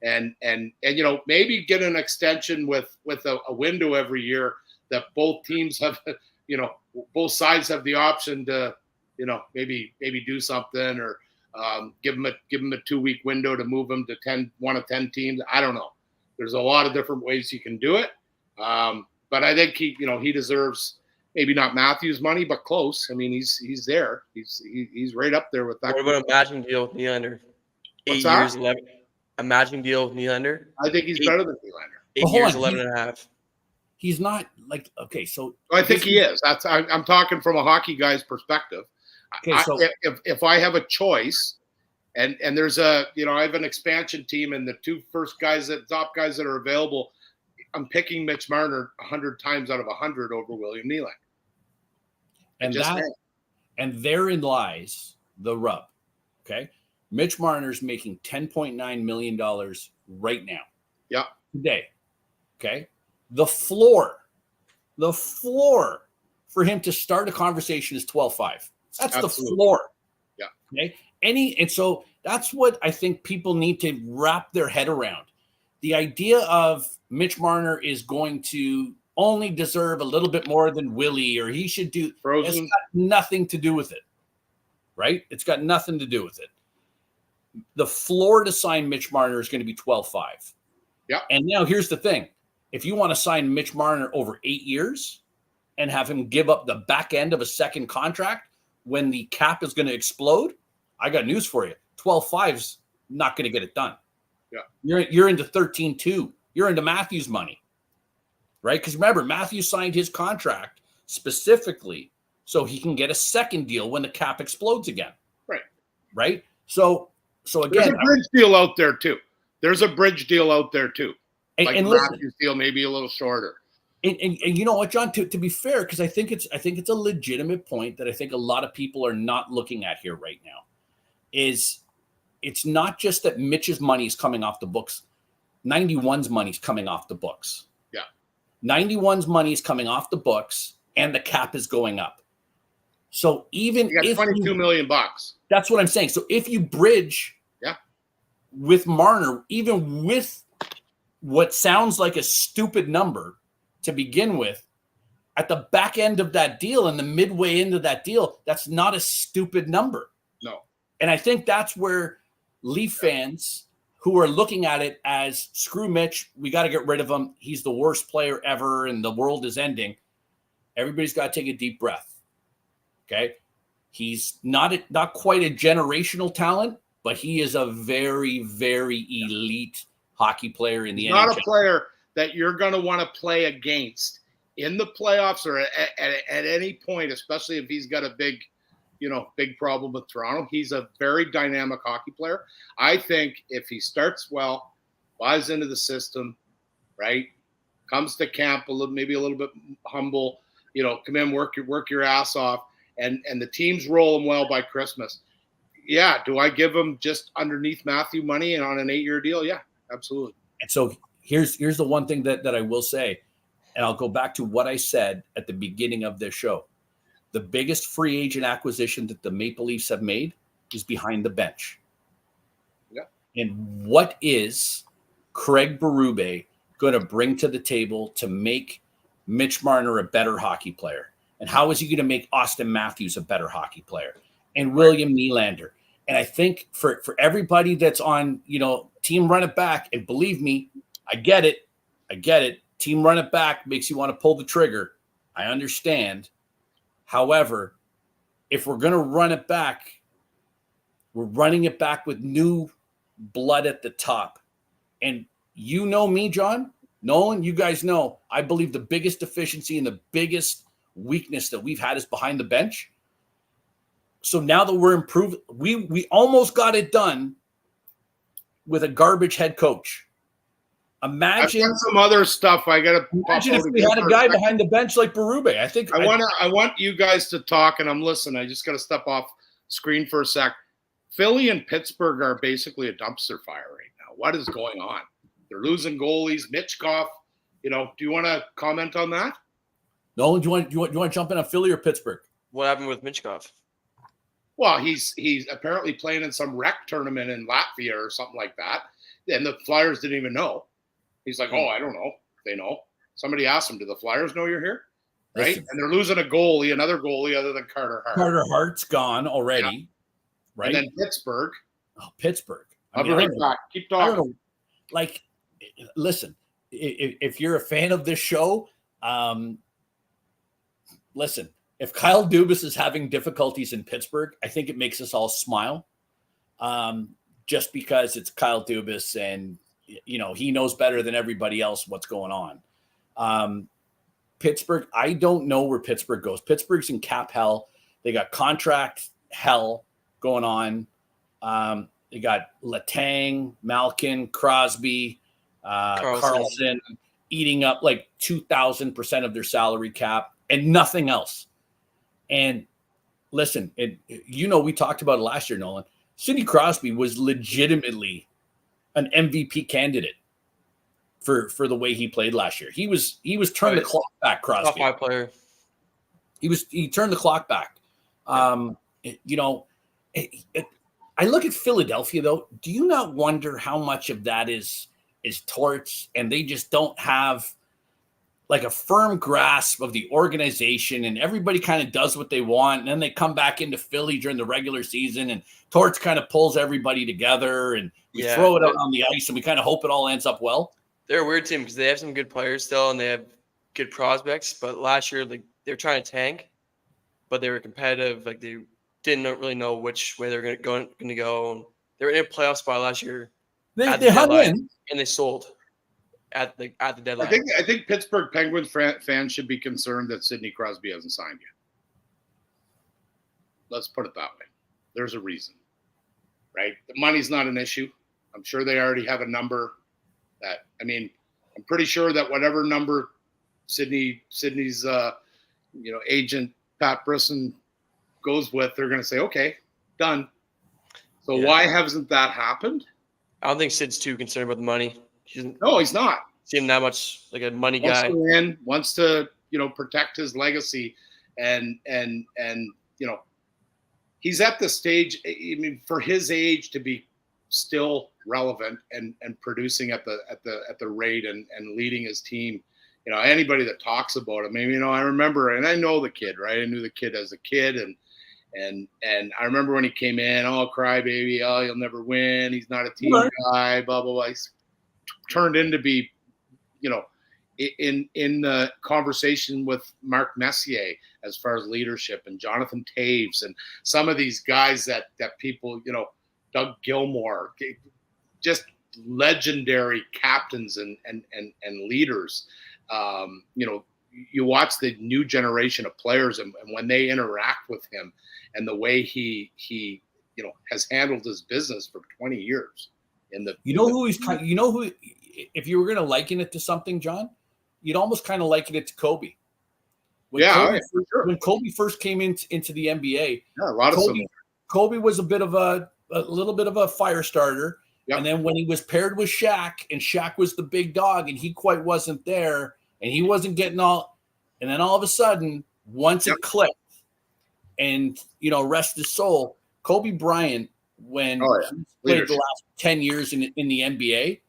And maybe get an extension with a window every year that both teams have, both sides have the option to, maybe do something or give them a 2-week window to move them to one of 10 teams. I don't know. There's a lot of different ways you can do it. But I think he deserves maybe not Matthews' money, but close. I mean, he's there. He's right up there with that. What about a matching deal with Nylander? 8 years, 11. A matching deal with Nylander? I think he's better than Nylander. 8 years, 11 and a half. He's not like, okay, so. I think he is. I'm talking from a hockey guy's perspective. Okay, so if I have a choice and there's I have an expansion team and the two top guys that are available, I'm picking Mitch Marner 100 times out of 100 over William Nylander. And therein lies the rub. Okay. Mitch Marner's making $10.9 million right now. Yeah. Today. Okay. The floor for him to start a conversation is 12.5. That's Absolutely. The floor. Yeah. Okay. And so that's what I think people need to wrap their head around. The idea of Mitch Marner is going to only deserve a little bit more than Willie, or he should do. It's got nothing to do with it, right? It's got nothing to do with it. The floor to sign Mitch Marner is going to be 12.5. Yeah. And now here's the thing: if you want to sign Mitch Marner over 8 years and have him give up the back end of a second contract when the cap is going to explode, I got news for you: 12.5's not going to get it done. Yeah. You're into 13.2. You're into Matthews' money, right? Because remember, Matthews signed his contract specifically so he can get a second deal when the cap explodes again. Right. Right. So again, there's a bridge deal out there too. And Matthews' deal, maybe a little shorter. And you know what, John? To be fair, because I think it's a legitimate point that I think a lot of people are not looking at here right now. Is it's not just that Mitch's money is coming off the books. 91's money is coming off the books. Yeah. 91's money is coming off the books, and the cap is going up. So even You got if 22 million bucks. that's what I'm saying. So if you bridge with Marner, even with what sounds like a stupid number to begin with, at the back end of that deal and the midway into that deal, that's not a stupid number. No. And I think that's where Leaf fans who are looking at it as screw Mitch, we got to get rid of him. He's the worst player ever and the world is ending. Everybody's got to take a deep breath. Okay. He's not quite a generational talent, but he is a very, very elite hockey player in the NHL. Not a player that you're going to want to play against in the playoffs or at any point, especially if he's got a big problem with Toronto. He's a very dynamic hockey player. I think if he starts well, buys into the system, right, comes to camp maybe a little bit humble, come in, work your ass off, and the teams roll him well by Christmas. Yeah, do I give him just underneath Matthew money and on an 8-year deal? Yeah, absolutely. And so here's the one thing that I will say, and I'll go back to what I said at the beginning of this show. The biggest free agent acquisition that the Maple Leafs have made is behind the bench. Yeah. And what is Craig Berube going to bring to the table to make Mitch Marner a better hockey player? And how is he going to make Austin Matthews a better hockey player? And William Nylander? And I think for everybody that's on, team run it back, and believe me, I get it. Team run it back makes you want to pull the trigger. I understand. However, if we're going to run it back, we're running it back with new blood at the top. And you know me, John, Nolan, you guys know, I believe the biggest deficiency and the biggest weakness that we've had is behind the bench. So now that we're improved, we almost got it done with a garbage head coach. Imagine I've got some other stuff I got to. Imagine if we had a guy behind the bench like Berube. I want you guys to talk, and I'm listening. I just got to step off screen for a sec. Philly and Pittsburgh are basically a dumpster fire right now. What is going on? They're losing goalies. Mitchkov, do you want to comment on that? Nolan, do you want to jump in on Philly or Pittsburgh? What happened with Mitchkov? Well, he's apparently playing in some rec tournament in Latvia or something like that, and the Flyers didn't even know. He's like, I don't know. They know. Somebody asked him, do the Flyers know you're here? Right? Listen, and they're losing another goalie other than Carter Hart. Carter Hart's gone already, right? And then Pittsburgh. Oh, Pittsburgh. I'll be right back. Keep talking. Like, listen, if you're a fan of this show, listen, if Kyle Dubas is having difficulties in Pittsburgh, I think it makes us all smile, just because it's Kyle Dubas and, he knows better than everybody else what's going on. Pittsburgh, I don't know where Pittsburgh goes. Pittsburgh's in cap hell. They got contract hell going on. They got Letang, Malkin, Crosby, Carlson eating up like 2,000% of their salary cap and nothing else. And listen, we talked about it last year, Nolan. Sidney Crosby was legitimately an MVP candidate for the way he played last year. He was turned the clock back, Crosby. Top 5 player. He turned the clock back. I look at Philadelphia though. Do you not wonder how much of that is Torts, and they just don't have like a firm grasp of the organization, and everybody kind of does what they want, and then they come back into Philly during the regular season, and Torts kind of pulls everybody together, and we throw it out on the ice, and we kind of hope it all ends up well. They're a weird team because they have some good players still, and they have good prospects. But last year, they were trying to tank, but they were competitive. Like they didn't really know which way they were going to go. They were in a playoff spot last year. They hung in, and they sold at the deadline. I think Pittsburgh Penguins fans should be concerned that Sidney Crosby hasn't signed yet. Let's put it that way. There's a reason, right? The money's not an issue. I'm sure they already have a number I'm pretty sure that whatever number Sidney's agent Pat Brisson goes with, they're going to say, okay, done. So why hasn't that happened? I don't think Sid's too concerned about the money. No, he's not. See him that much like a money guy. Wants to protect his legacy and he's at the stage. I mean, for his age to be still relevant and producing at the rate and leading his team. Anybody that talks about him, I remember, and I know the kid, right? I knew the kid as a kid, and I remember when he came in, oh, crybaby, oh, he'll never win. He's not a team guy, blah, blah, blah. He's turned into be, in the conversation with Mark Messier as far as leadership, and Jonathan Taves and some of these guys that people, Doug Gilmore, just legendary captains and leaders. You watch the new generation of players and when they interact with him and the way he has handled his business for 20 years. If you were going to liken it to something, John, you'd almost kind of liken it to Kobe. When Kobe first came into the NBA, a lot of Kobe was a little bit of a fire starter. Yep. And then when he was paired with Shaq, and Shaq was the big dog, and he quite wasn't there, and he wasn't getting all. And then all of a sudden, once it clicked, and rest his soul, Kobe Bryant, when he played the last 10 years in the NBA,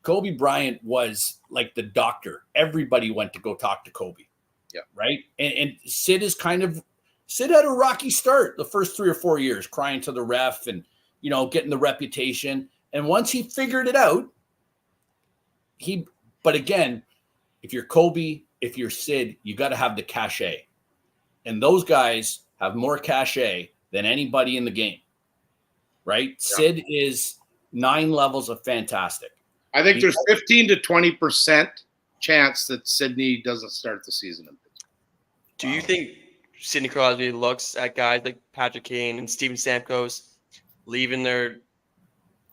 Kobe Bryant was like the doctor. Everybody went to go talk to Kobe. Yeah. Right. And Sid had a rocky start the first 3 or 4 years, crying to the ref and getting the reputation. And once he figured it out, but again, if you're Kobe, if you're Sid, you got to have the cachet. And those guys have more cachet than anybody in the game, right? Yeah. Sid is 9 levels of fantastic. I think there's 15 to 20% chance that Sidney doesn't start the season. Do you think Sidney Crosby looks at guys like Patrick Kane and Steven Stamkos leaving their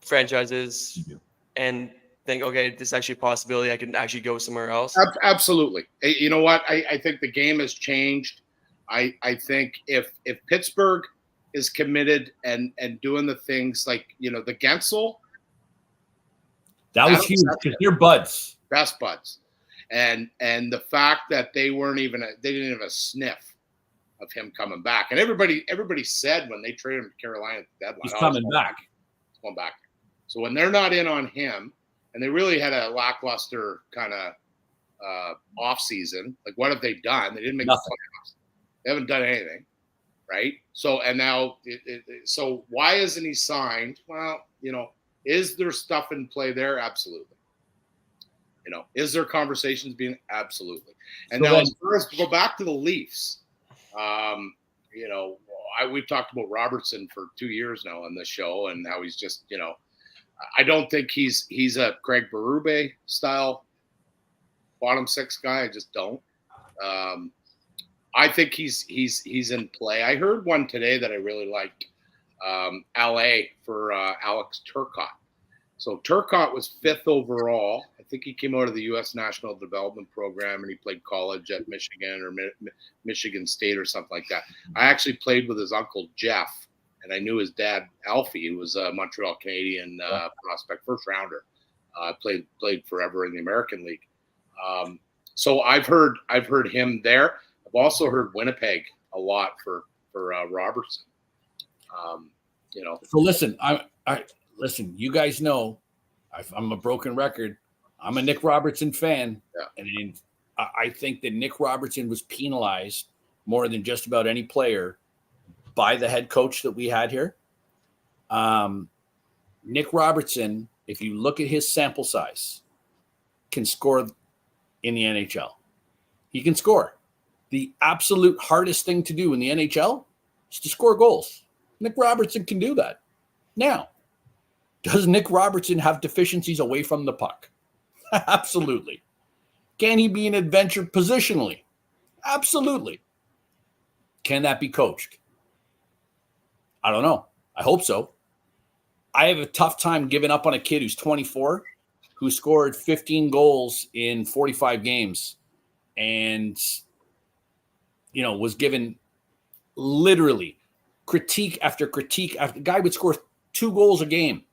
franchises and think, okay, this is actually a possibility. I can actually go somewhere else? Absolutely. You know what? I think the game has changed. I think if Pittsburgh is committed and doing the things like, the Gensel. That was huge because they're buds. Best buds. And the fact that they didn't have a sniff of him coming back. And everybody said when they traded him to Carolina at the deadline, he's coming back. He's going back. So when they're not in on him, and they really had a lackluster kind of off season, like what have they done? They didn't make the playoffs. They haven't done anything, right? So and now, so why isn't he signed? Well, is there stuff in play there? Absolutely. Is there conversations being? Absolutely. And so now, as far as to go back to the Leafs, we've talked about Robertson for 2 years now on this show, and how he's just, I don't think he's a Craig Berube style bottom 6 guy. I just don't. I think he's in play. I heard one today that I really liked. LA for Alex Turcotte. So Turcotte was 5th overall. I think he came out of the U.S. National Development Program, and he played college at Michigan or Michigan State or something like that. I actually played with his uncle Jeff, and I knew his dad Alfie, who was a Montreal Canadian prospect, first rounder. Played forever in the American League. So I've heard him there. I've also heard Winnipeg a lot for Robertson. So listen, listen. You guys know, I'm a broken record. I'm a Nick Robertson fan, and I think that Nick Robertson was penalized more than just about any player by the head coach that we had here. Nick Robertson, if you look at his sample size, can score in the NHL. He can score. The absolute hardest thing to do in the NHL is to score goals. Nick Robertson can do that. Now, does Nick Robertson have deficiencies away from the puck? Absolutely. Can he be an adventure positionally? Absolutely. Can that be coached? I don't know. I hope so. I have a tough time giving up on a kid who's 24, who scored 15 goals in 45 games and, was given literally critique after critique. After the guy would score 2 goals a game,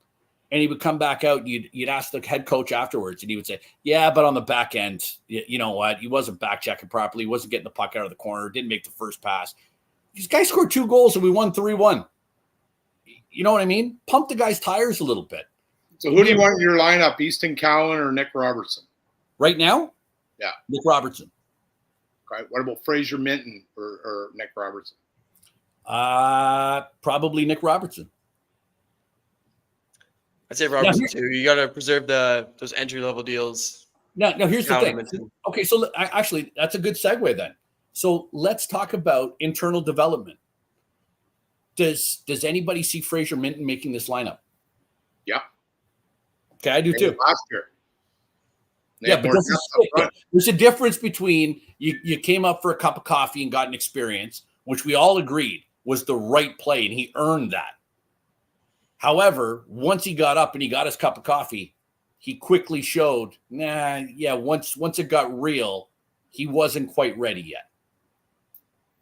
and he would come back out. You'd ask the head coach afterwards, and he would say, "Yeah, but on the back end, you know what? He wasn't back checking properly. He wasn't getting the puck out of the corner. Didn't make the first pass." This guy scored 2 goals and we won 3-1. You know what I mean? Pump the guy's tires a little bit. So who do you want in your lineup, Easton Cowan or Nick Robertson? Right now? Yeah. Nick Robertson. Okay. What about Fraser Minton or Nick Robertson? Probably Nick Robertson. I'd say Robertson too. You got to preserve those entry-level deals. Now here's the thing. Minton. Okay, so actually, that's a good segue then. So let's talk about internal development. Does anybody see Fraser Minton making this lineup? Yeah. Okay, I do too. Last year. Yeah, but there's a difference between you came up for a cup of coffee and got an experience, which we all agreed was the right play, and he earned that. However, once he got up and he got his cup of coffee, he quickly showed, once it got real, he wasn't quite ready yet.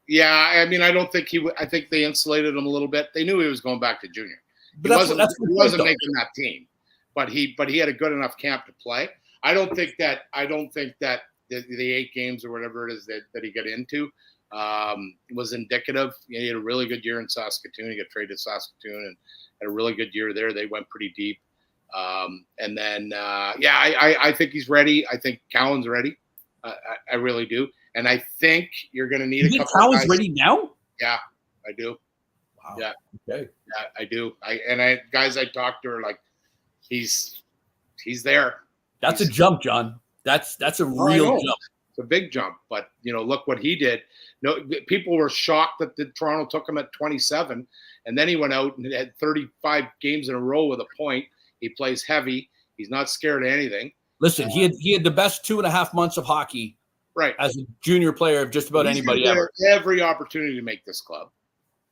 Yeah, I mean, I don't think I think they insulated him a little bit. They knew he was going back to junior. He wasn't making that team, but he had a good enough camp to play. I don't think that the 8 games or whatever it is that he got into was indicative. He had a really good year in Saskatoon. He got traded to Saskatoon and had a really good year there. They went pretty deep. And then, I think he's ready. I think Cowan's ready. I really do. And I think you're going to need a couple Cowan's guys. ready now? Yeah, I do. Wow. Yeah. Okay. Yeah, I do. Guys I talked to are like, he's there. That's a jump, John. That's a real jump. It's a big jump, but look what he did. No, people were shocked that Toronto took him at 27, and then he went out and had 35 games in a row with a point. He plays heavy. He's not scared of anything. Listen, he had the best 2.5 months of hockey, right, as a junior player of just about anybody ever. Every opportunity to make this club,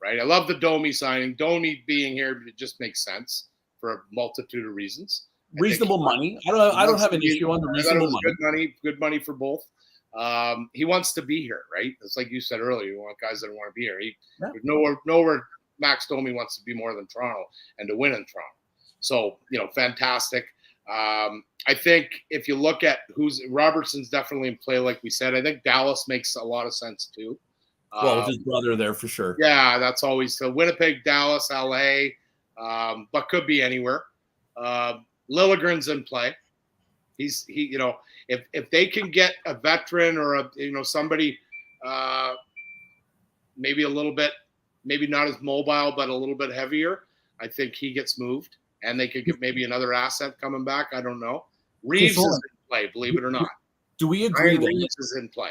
right? I love the Domi signing. Domi being here, it just makes sense for a multitude of reasons. Reasonable money. I don't have an issue on the reasonable money. Good money for both. He wants to be here, right? It's like you said earlier. You want guys that want to be here. There's nowhere Max Domi wants to be more than Toronto and to win in Toronto. So fantastic. I think if you look at Robertson's definitely in play, like we said. I think Dallas makes a lot of sense too. With his brother there for sure. Yeah, that's always so. Winnipeg, Dallas, LA, but could be anywhere. Liljegren's in play. If they can get a veteran or somebody maybe a little bit, maybe not as mobile but a little bit heavier, I think he gets moved, and they could get maybe another asset coming back. I don't know. Reeves is in play, believe it or not. Do we agree that Reeves is in play?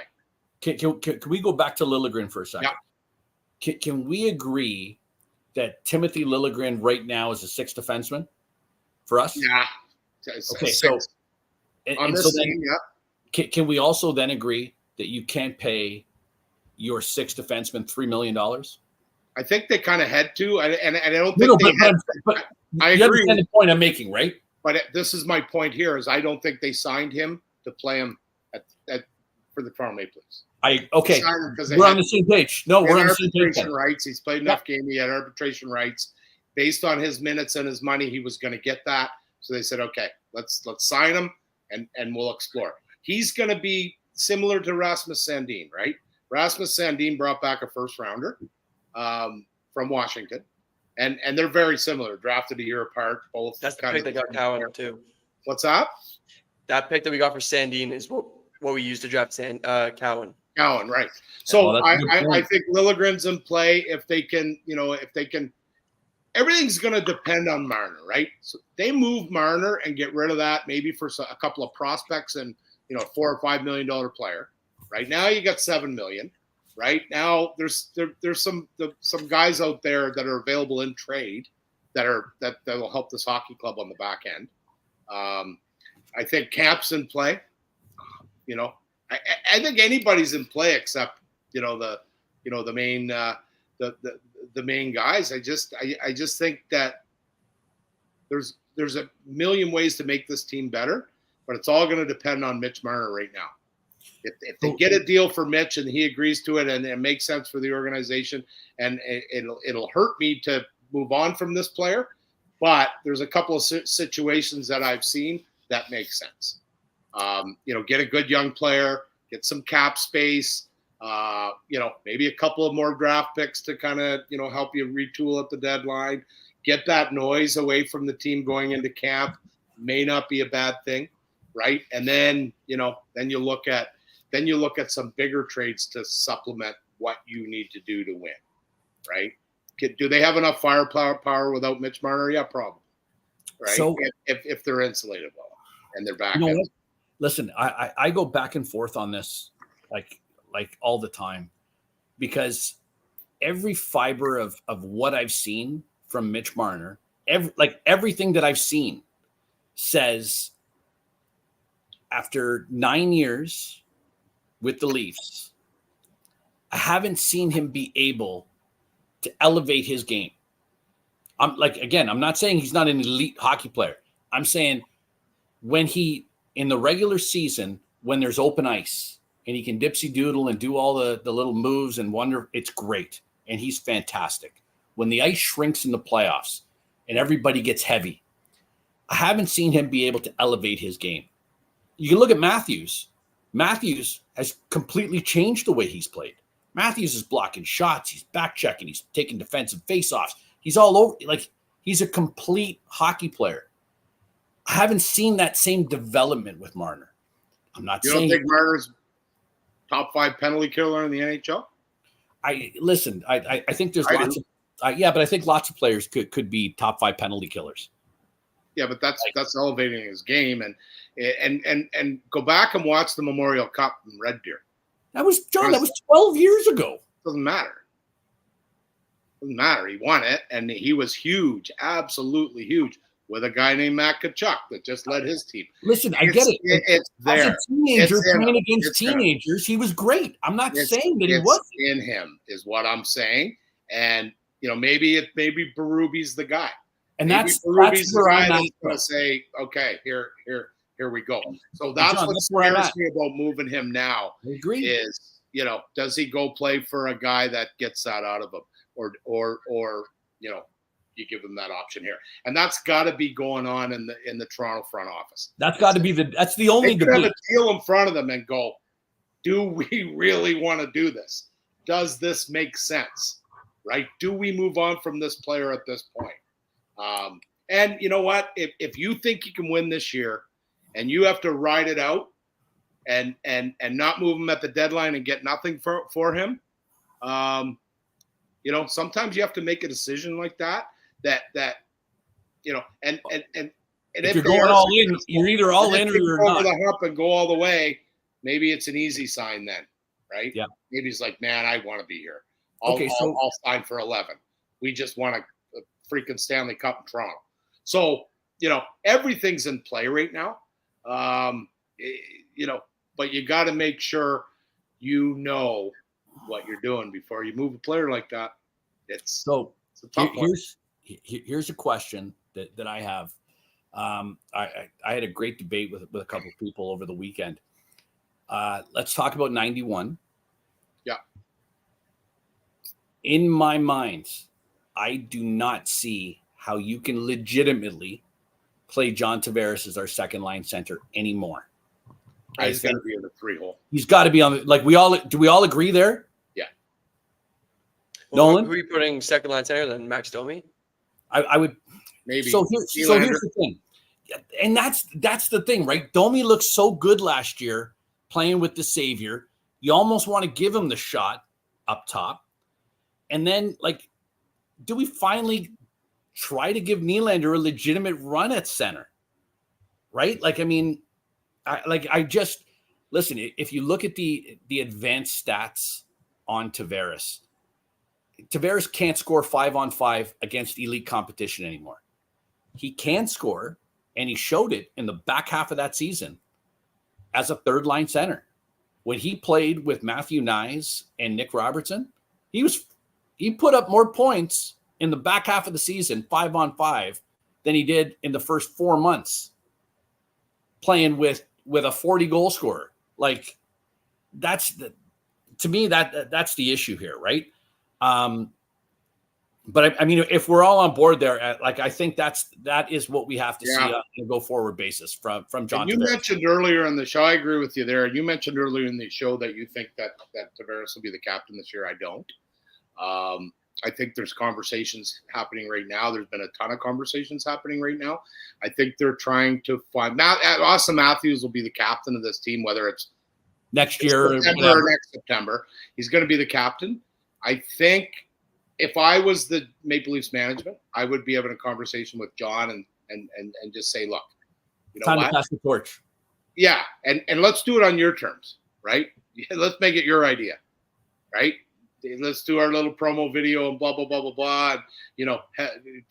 Can we go back to Liljegren for a second? Yeah. Can we agree that Timothy Liljegren right now is a 6th defenseman for us? Yeah. Okay, so can we also then agree that you can't pay your 6th defenseman $3 million? I think they kind of had to, and I don't think they had. But I you agree. understand the point I'm making, right? But this is my point here: is I don't think they signed him to play him for the Toronto Maple Leafs. We're on the same page. No, we're on the same page. Arbitration rights. He's played enough games. He had arbitration rights. Based on his minutes and his money, he was going to get that. So they said, okay, let's sign him and we'll explore. He's going to be similar to Rasmus Sandin, right? Rasmus Sandin brought back a first rounder from Washington, and they're very similar. Drafted a year apart. Both. That's the pick that got Cowan too. What's that? That pick that we got for Sandin is what we used to draft Cowan. Cowan, right? So I think Liljegren's in play if they can, Everything's going to depend on Marner, right? So they move Marner and get rid of that maybe for a couple of prospects and $4 or $5 million player. Right now you got $7 million. Right now there's some guys out there that are available in trade that will help this hockey club on the back end. I think Camp's in play. I think anybody's in play except the main the main guys. I just think that there's a million ways to make this team better, but it's all going to depend on Mitch Marner right now. If they get a deal for Mitch and he agrees to it and it makes sense for the organization, and it'll hurt me to move on from this player, but there's a couple of situations that I've seen that make sense. Get a good young player, get some cap space, Maybe a couple of more draft picks to kind of, help you retool at the deadline. Get that noise away from the team going into camp. May not be a bad thing, right? And then, then you look at some bigger trades to supplement what you need to do to win, right? Do they have enough firepower without Mitch Marner? Yeah, probably. Right. So if they're insulated well and they're back. Listen, I go back and forth on this like all the time, because every fiber of what I've seen from Mitch Marner, everything that I've seen says after 9 years with the Leafs, I haven't seen him be able to elevate his game. I'm not saying he's not an elite hockey player. I'm saying when in the regular season, when there's open ice and he can dipsy doodle and do all the little moves and wonder, it's great. And he's fantastic. When the ice shrinks in the playoffs and everybody gets heavy, I haven't seen him be able to elevate his game. You can look at Matthews. Matthews has completely changed the way he's played. Matthews is blocking shots. He's back checking. He's taking defensive faceoffs. He's all over. He's a complete hockey player. I haven't seen that same development with Marner. I'm not saying. You don't think Marner's top 5 penalty killer in the NHL? I think there's lots of. But I think lots of players could be top 5 penalty killers. Yeah, but that's elevating his game, and go back and watch the Memorial Cup in Red Deer. That was 12 years ago. Doesn't matter. He won it, and he was huge, absolutely huge, with a guy named Matt Tkachuk that just led his team. Listen, I get it. It's there. As a teenager playing against teenagers, he was great. I'm not saying that he wasn't. In him is what I'm saying, and maybe Berube's the guy. And that's where I'm at. That's going to say, okay, here we go. So that's what scares me about moving him now. I agree. Is, does he go play for a guy that gets that out of him, or you give him that option here, and that's got to be going on in the Toronto front office. That's got to be that's the only debate. Have a deal in front of them and go, do we really want to do this? Does this make sense? Right? Do we move on from this player at this point? And you know what? If you think you can win this year, and you have to ride it out, and not move him at the deadline and get nothing for him, sometimes you have to make a decision like that. And if you're going all in, you're either all in or you're not. Over the hump and go all the way. Maybe it's an easy sign then, right? Yeah. Maybe he's like, man, I want to be here. I'll sign for 11. We just want a freaking Stanley Cup in Toronto. So, everything's in play right now. But you got to make sure you know what you're doing before you move a player like that. It's a tough one. Here's a question that I have. I had a great debate with a couple of people over the weekend. Let's talk about 91. Yeah. In my mind, I do not see how you can legitimately play John Tavares as our second line center anymore. He's got to be in the 3-hole. He's got to be on do we all agree there? Yeah. Well, Nolan? who are you putting second line center then? Max Domi? I would maybe. So here's the thing. And that's the thing, right? Domi looked so good last year playing with the Savior. You almost want to give him the shot up top. And then, do we finally try to give Nylander a legitimate run at center? Right? Listen, if you look at the advanced stats on Tavares can't score 5-on-5 against elite competition anymore. He can score, and he showed it in the back half of that season as a third line center. When he played with Matthew Nyes and Nick Robertson, he put up more points in the back half of the season, 5-on-5, than he did in the first 4 months playing with a 40 goal scorer. That's the issue here, right? But I mean, if we're all on board there, like I think that is what we have to see Yeah. on a go forward basis from John And you Tavares. mentioned earlier in the show, I agree with you there. You mentioned earlier in the show that you think that Tavares will be the captain this year. I don't. I think there's conversations happening right now. There's been a ton of conversations happening right now. I think they're trying to find Austin Matthews will be the captain of this team, whether it's next year September or next September. He's going to be the captain. I think if I was the Maple Leafs management, I would be having a conversation with John and just say, look, you know time what? to pass the torch. Yeah, and let's do it on your terms, right? Let's make it your idea, right? Let's do our little promo video and blah blah blah blah blah. And, you know,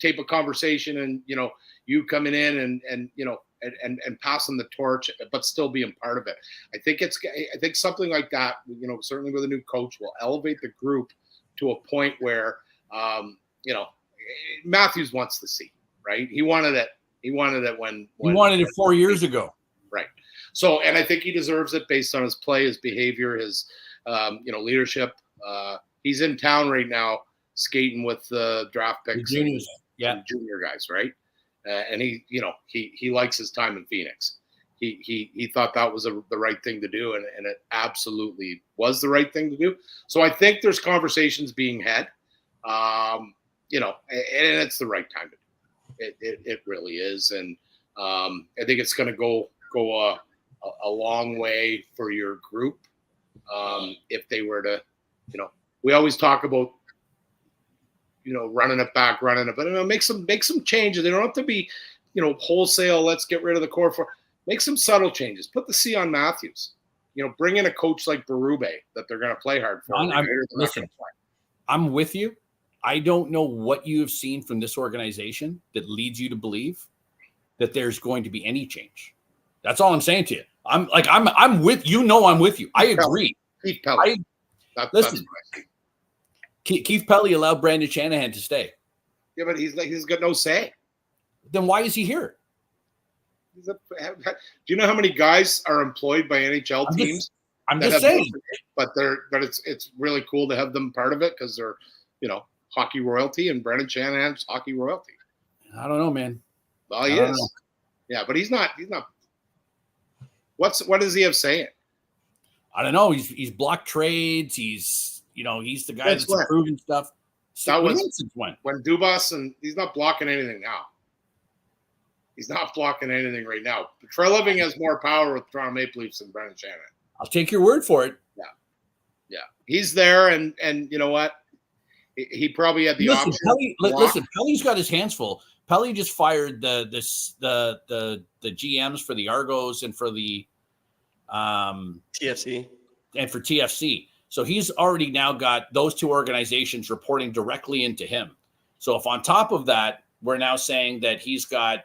tape a conversation, and you know, you coming in and you know and passing the torch, but still being part of it. I think something like that, you know, certainly with a new coach, will elevate the group to a point where, you know, Matthews wants to see, right? He wanted it. He wanted it when he wanted it 4 years ago. Right. So, and I think he deserves it based on his play, his behavior, his, you know, leadership. He's in town right now skating with the draft picks, and junior guys, right? And he, you know, he likes his time in Phoenix. He thought that was the right thing to do, and it absolutely was the right thing to do. So I think there's conversations being had, you know, and it's the right time to do. It really is, and I think it's going to go a long way for your group if they were to, you know, we always talk about, you know, running it back, but you know, make some changes. They don't have to be, you know, wholesale. Let's get rid of the core. Make some subtle changes. Put the C on Matthews. You know, bring in a coach like Berube that they're going to play hard for. Listen, I'm with you. I don't know what you have seen from this organization that leads you to believe that there's going to be any change. That's all I'm saying to you. I'm with you. Know I'm with you. I agree. Keith Pelly. Listen, Keith Pelly allowed Brandon Shanahan to stay. Yeah, but he's got no say. Then why is he here? Do you know how many guys are employed by NHL teams? I'm just saying. But it's really cool to have them part of it because they're, you know, hockey royalty, and Brandon Shanahan's hockey royalty. I don't know, man. Well, he is. Yeah, but he's not. What does he have saying? I don't know. He's blocked trades. He's the guy that's approving stuff. That was since when Dubas, and he's not blocking anything now. He's not blocking anything right now. Treliving has more power with Toronto Maple Leafs than Brandon Shanahan. I'll take your word for it. Yeah. He's there, and you know what? He probably had the option. Pelly's got his hands full. Pelly just fired the GMs for the Argos and for the TFC. And for TFC. So he's already now got those two organizations reporting directly into him. So if on top of that, we're now saying that he's got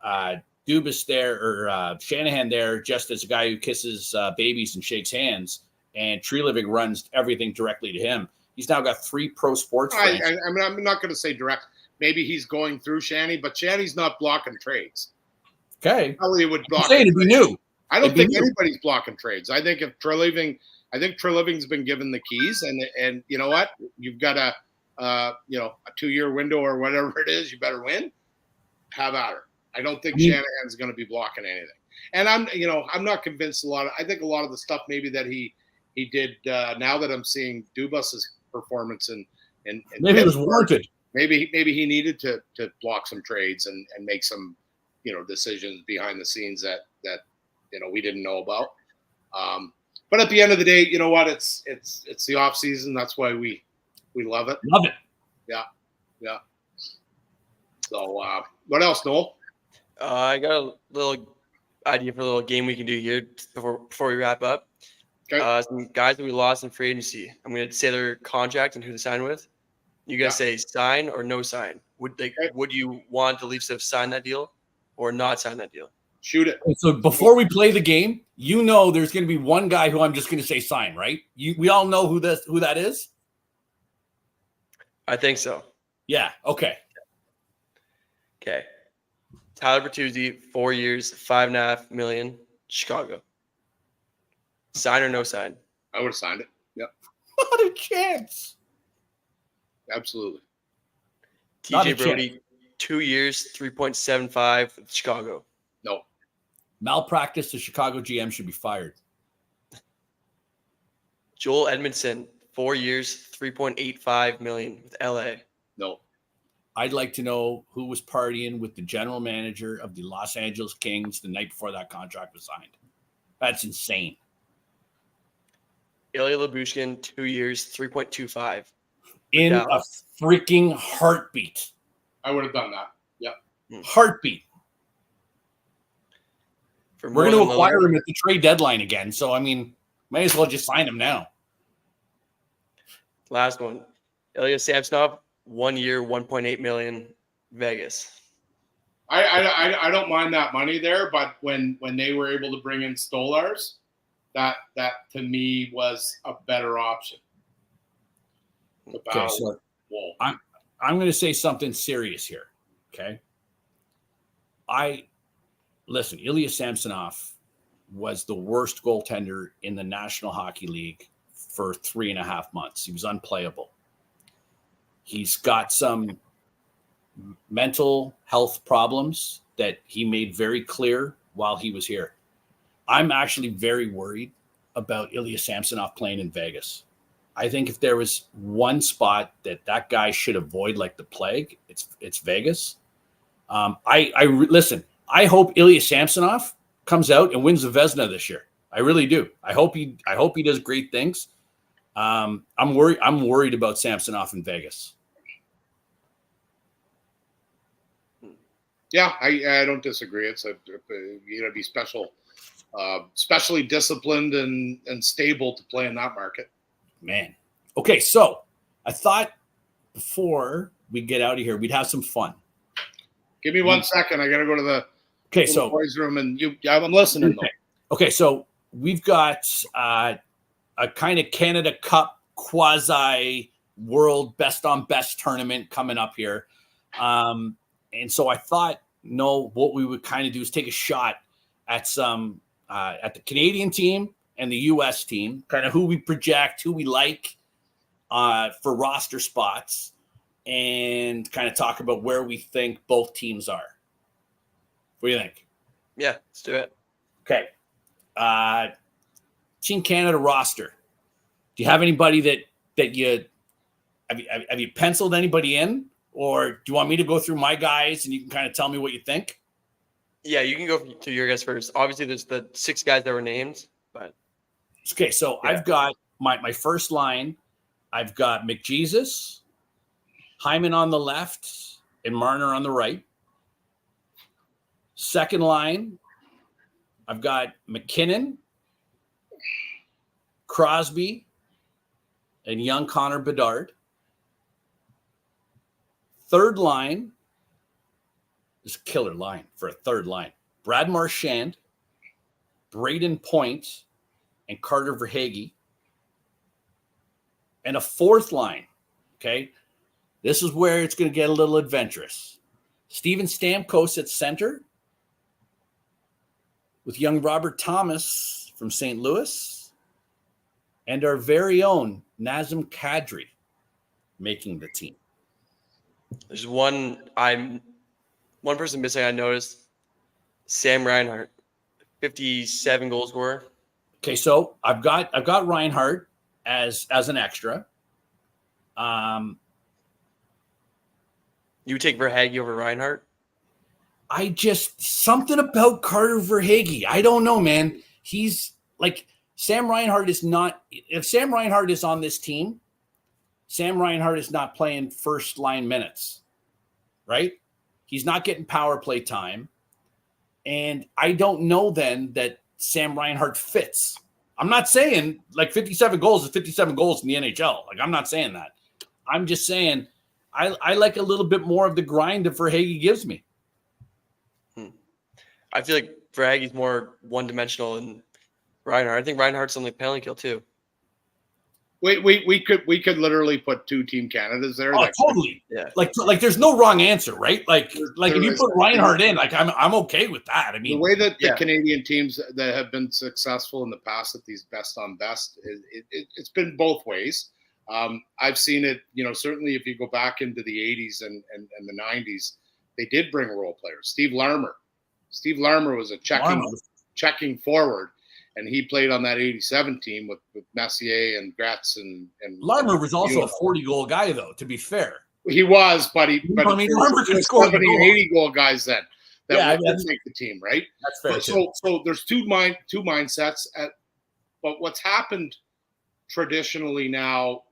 Dubas there or Shanahan there just as a guy who kisses babies and shakes hands, and Treliving runs everything directly to him. He's now got 3 pro sports. I mean, I'm not going to say direct. Maybe he's going through Shanny, but Shanny's not blocking trades. Okay. Probably would block. It'd be new. I don't think anybody's blocking trades. I think if Treliving's been given the keys, and you know what, you've got a 2-year window or whatever it is, you better win. Have at her. I don't think Shanahan's going to be blocking anything. And I'm not convinced I think a lot of the stuff maybe that he did now that I'm seeing Dubas's performance and maybe it was warranted. Maybe he needed to block some trades and make some, you know, decisions behind the scenes that you know we didn't know about. But at the end of the day, you know what? It's the off season. That's why we love it. Love it. Yeah. So what else, Noel? I got a little idea for a little game we can do here before we wrap up. Okay. Some guys that we lost in free agency. I'm going to say their contract and who to sign with. You guys say sign or no sign. Would you want the Leafs to have signed that deal or not sign that deal? Shoot it. So before we play the game, you know there's going to be one guy who I'm just going to say sign, right? We all know who that is? I think so. Yeah. Okay. Tyler Bertuzzi, 4 years, $5.5 million, Chicago. Sign or no sign? I would have signed it. Yep. What a chance. Absolutely. Not a TJ Brody, 2 years, 3.75 with Chicago. No. Malpractice, the Chicago GM should be fired. Joel Edmondson, 4 years, 3.85 million with LA. No. I'd like to know who was partying with the general manager of the Los Angeles Kings the night before that contract was signed. That's insane. Ilya Lyubushkin, 2 years, 3.25. In Dallas. a freaking heartbeat. I would have done that. Yep. Heartbeat. For We're going to Morgan acquire Lillard, him at the trade deadline again. So, I mean, might as well just sign him now. last one. Ilya Samsonov, 1 year, 1.8 million, Vegas. I don't mind that money there, but when they were able to bring in Stolars, that to me was a better option. Okay, so I'm going to say something serious here. Okay. Listen, Ilya Samsonov was the worst goaltender in the National Hockey League for 3.5 months. He was unplayable. He's got some mental health problems that he made very clear while he was here. I'm actually very worried about Ilya Samsonov playing in Vegas. I think if there was one spot that guy should avoid like the plague, it's Vegas. Listen. I hope Ilya Samsonov comes out and wins the Vezina this year. I really do. I hope he does great things. I'm worried about Samsonov in Vegas. Yeah, I don't disagree. It's you got to be specially disciplined and stable to play in that market. Man. Okay, so I thought before we get out of here, we'd have some fun. Give me 1 second. I got to go to the boys' room, and I'm listening. Okay. Okay, so we've got a kind of Canada Cup quasi world best on best tournament coming up here. And so I thought, what we would kind of do is take a shot at some at the Canadian team and the U.S. team, kind of who we project, who we like for roster spots, and kind of talk about where we think both teams are. What do you think? Yeah, let's do it. Okay. Team Canada roster. Do you have anybody that you have you penciled anybody in? Or do you want me to go through my guys and you can kind of tell me what you think? Yeah, you can go to your guys first. Obviously, there's the 6 guys that were named, but okay. So yeah. I've got my first line. I've got McJesus, Hyman on the left, and Marner on the right. Second line, I've got McKinnon, Crosby, and young Connor Bedard. Third line is a killer line for a third line. Brad Marchand, Braden Point, and Carter Verhaeghe. And a fourth line, okay? This is where it's going to get a little adventurous. Steven Stamkos at center with young Robert Thomas from St. Louis and our very own Nazem Kadri making the team. There's one person missing. I noticed Sam Reinhart, 57 goal scorer. Okay, so I've got Reinhart as an extra. You would take Verhaeghe over Reinhart? Something about Carter Verhaeghe. I don't know, man. He's like Sam Reinhart is not. If Sam Reinhart is on this team, Sam Reinhart is not playing first line minutes, right? He's not getting power play time. And I don't know then that Sam Reinhart fits. I'm not saying like 57 goals is 57 goals in the NHL. Like, I'm not saying that. I'm just saying I like a little bit more of the grind that Verhaeghe gives me. I feel like Verhaeghe's more one-dimensional than Reinhart. I think Reinhardt's on the penalty kill too. We could literally put 2 Team Canadas there. Oh, totally. Yeah. Like there's no wrong answer, right? Like if you put Reinhart in, like I'm okay with that. I mean, the way that the Canadian teams that have been successful in the past at these best on best, it's been both ways. I've seen it, certainly if you go back into the 80s and the 90s, they did bring role players. Steve Larmer was a checking forward, and he played on that 87 team with Messier and Gretz and Larmer was also a 40-goal guy, though, to be fair. He was, but Larmer could score 70, 80-goal guys then that would make the team, right? That's fair. So there's two mindsets. But what's happened traditionally now,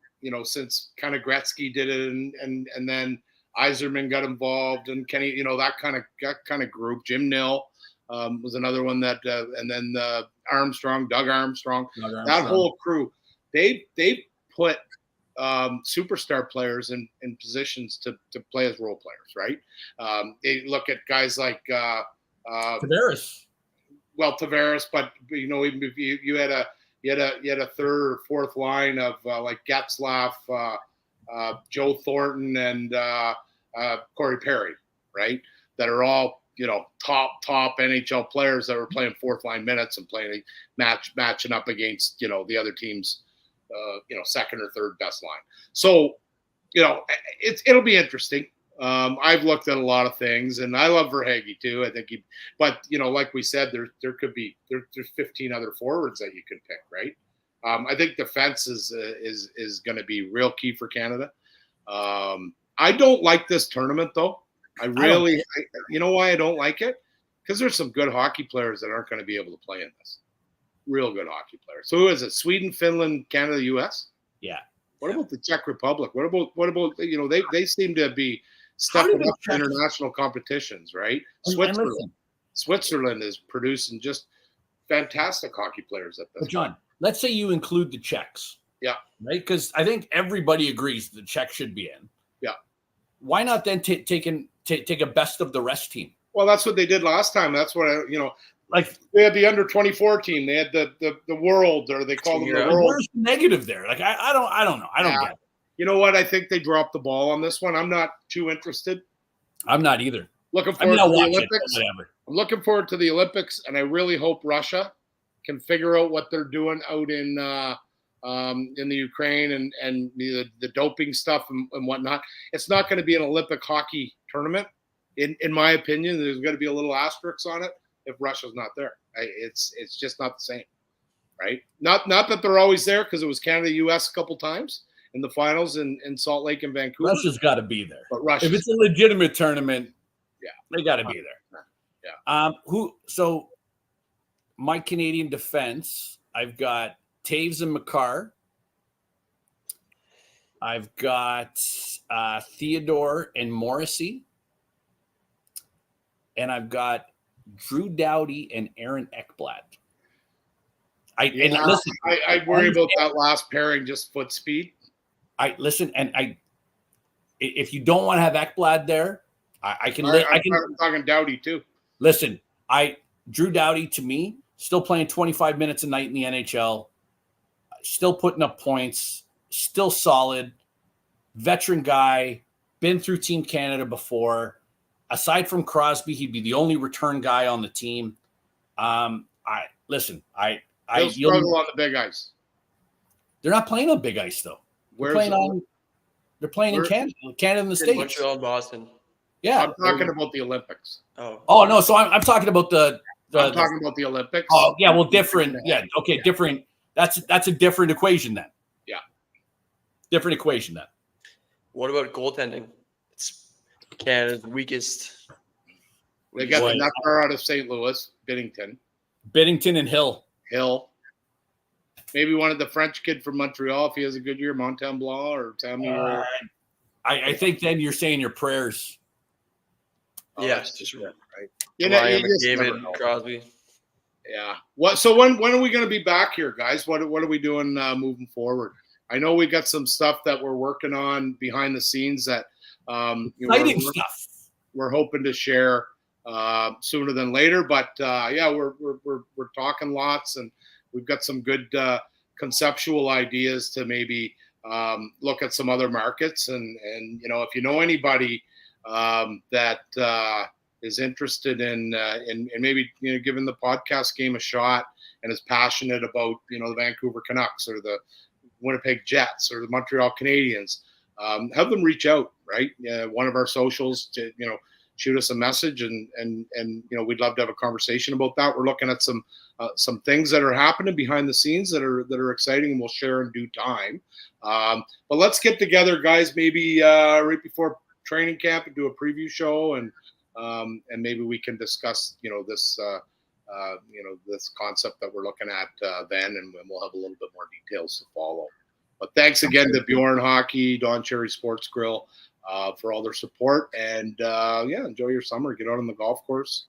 since kind of Gretzky did it, and then Yzerman got involved, and Kenny, that kind of group. Jim Nill was another one that, and then Doug Armstrong, that whole crew. They put superstar players in positions to play as role players, right? They look at guys like Tavares. Well, Tavares, but even if you had a third or fourth line of like Getzlaff, Joe Thornton, and Corey Perry, right? That are all top NHL players that were playing fourth line minutes and playing matching up against the other team's second or third best line. So it'll be interesting. I've looked at a lot of things, and I love Verhaeghe too. I think but like we said, there's 15 other forwards that you could pick, right? I think defense is going to be real key for Canada. I don't like this tournament though. You know why I don't like it? Because there's some good hockey players that aren't going to be able to play in this. Real good hockey players. So who is it? Sweden, Finland, Canada, U.S. Yeah. What about the Czech Republic? What about they seem to be stepping up to international competitions, right? Switzerland is producing just fantastic hockey players at this. But John, let's say you include the Czechs. Yeah. Right? Because I think everybody agrees the Czechs should be in. Yeah. Why not then take a best of the rest team? Well, that's what they did last time. That's what like they had the under 24 team. They had the world, or they call them the world. Where's the negative there? Like I don't know. I don't get it. You know what? I think they dropped the ball on this one. I'm not too interested. I'm not either. Looking forward to the Olympics. I'm looking forward to the Olympics, and I really hope Russia can figure out what they're doing out in the Ukraine and the doping stuff and whatnot. It's not going to be an Olympic hockey tournament, in my opinion. There's going to be a little asterisk on it if Russia's not there. It's just not the same, right? Not that they're always there, because it was Canada-U.S. a couple times in the finals in Salt Lake and Vancouver. Russia's got to be there. But if it's a legitimate tournament, yeah, they got to be there. Yeah. So my Canadian defense, I've got Taves and Makar. I've got Theodore and Morrissey. And I've got Drew Doughty and Aaron Ekblad. I worry about that last pairing, just foot speed. If you don't want to have Ekblad there, I'm talking Doughty too. Listen, Drew Doughty, to me, still playing 25 minutes a night in the NHL, still putting up points, still solid, veteran guy, been through Team Canada before. Aside from Crosby, he'd be the only return guy on the team. He'll struggle on the big ice. They're not playing on big ice though. They're playing in Canada and the States. Montreal and Boston. Yeah, I'm talking about the Olympics. Oh no, so I'm talking about I'm talking about the Olympics. Oh yeah, well, different. Yeah, okay, different. That's a different equation then. Yeah, different equation then. What about goaltending? It's Canada's weakest. They got the nutbar out of St. Louis, Binnington and Hill. Maybe one of the French kid from Montreal, if he has a good year, Montembeau or Tammy. I think then you're saying your prayers. Yes, just right. Ryan David Crosby. Yeah. So when are we going to be back here, guys? What are we doing moving forward? I know we got some stuff that we're working on behind the scenes that exciting stuff. We're hoping to share sooner than later. But we're talking lots, and we've got some good conceptual ideas to maybe look at some other markets. And if you know anybody that is interested in maybe giving the podcast game a shot and is passionate about the Vancouver Canucks or the Winnipeg Jets or the Montreal Canadiens, have them reach out, right? One of our socials to, shoot us a message and we'd love to have a conversation about that. We're looking at some things that are happening behind the scenes that are exciting, and we'll share in due time. But let's get together, guys, maybe right before training camp and do a preview show, and maybe we can discuss, this concept that we're looking at then, and we'll have a little bit more details to follow. But thanks again to Bjorn Hockey, Don Cherry Sports Grill, for all their support, and enjoy your summer. Get out on the golf course,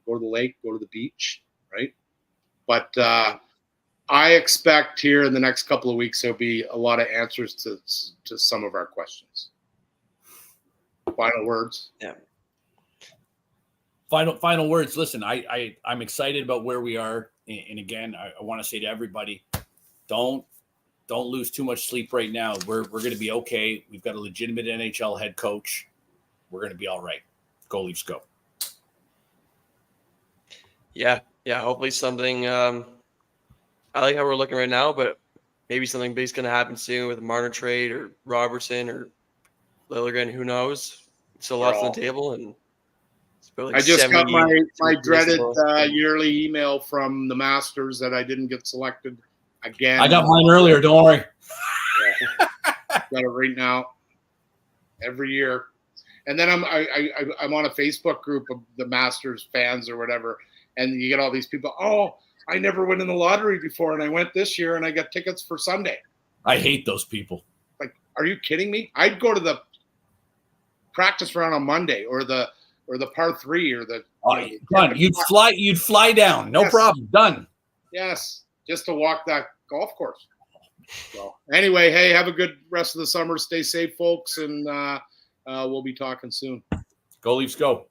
go to the lake, go to the beach, right? But I expect here in the next couple of weeks there'll be a lot of answers to some of our questions. Final words. Yeah. Final words. Listen, I'm excited about where we are, and again, I want to say to everybody, don't lose too much sleep right now. We're going to be okay. We've got a legitimate NHL head coach. We're going to be all right. Go Leafs, go. Yeah. Hopefully something. I like how we're looking right now, but maybe something big's going to happen soon with a Marner trade or Robertson or Liljegren. Who knows? Still lots on the table, and I just got my dreaded yearly email from the Masters that I didn't get selected again. I got mine earlier. Don't worry. Got it right now. Every year, and then I'm on a Facebook group of the Masters fans or whatever, and you get all these people. Oh, I never went in the lottery before, and I went this year, and I got tickets for Sunday. I hate those people. Like, are you kidding me? I'd go to the practice round on Monday, or the par 3, or the done. You'd fly down, no problem. Done. Yes, just to walk that golf course. So anyway, hey, have a good rest of the summer. Stay safe, folks, and we'll be talking soon. Go Leafs, go.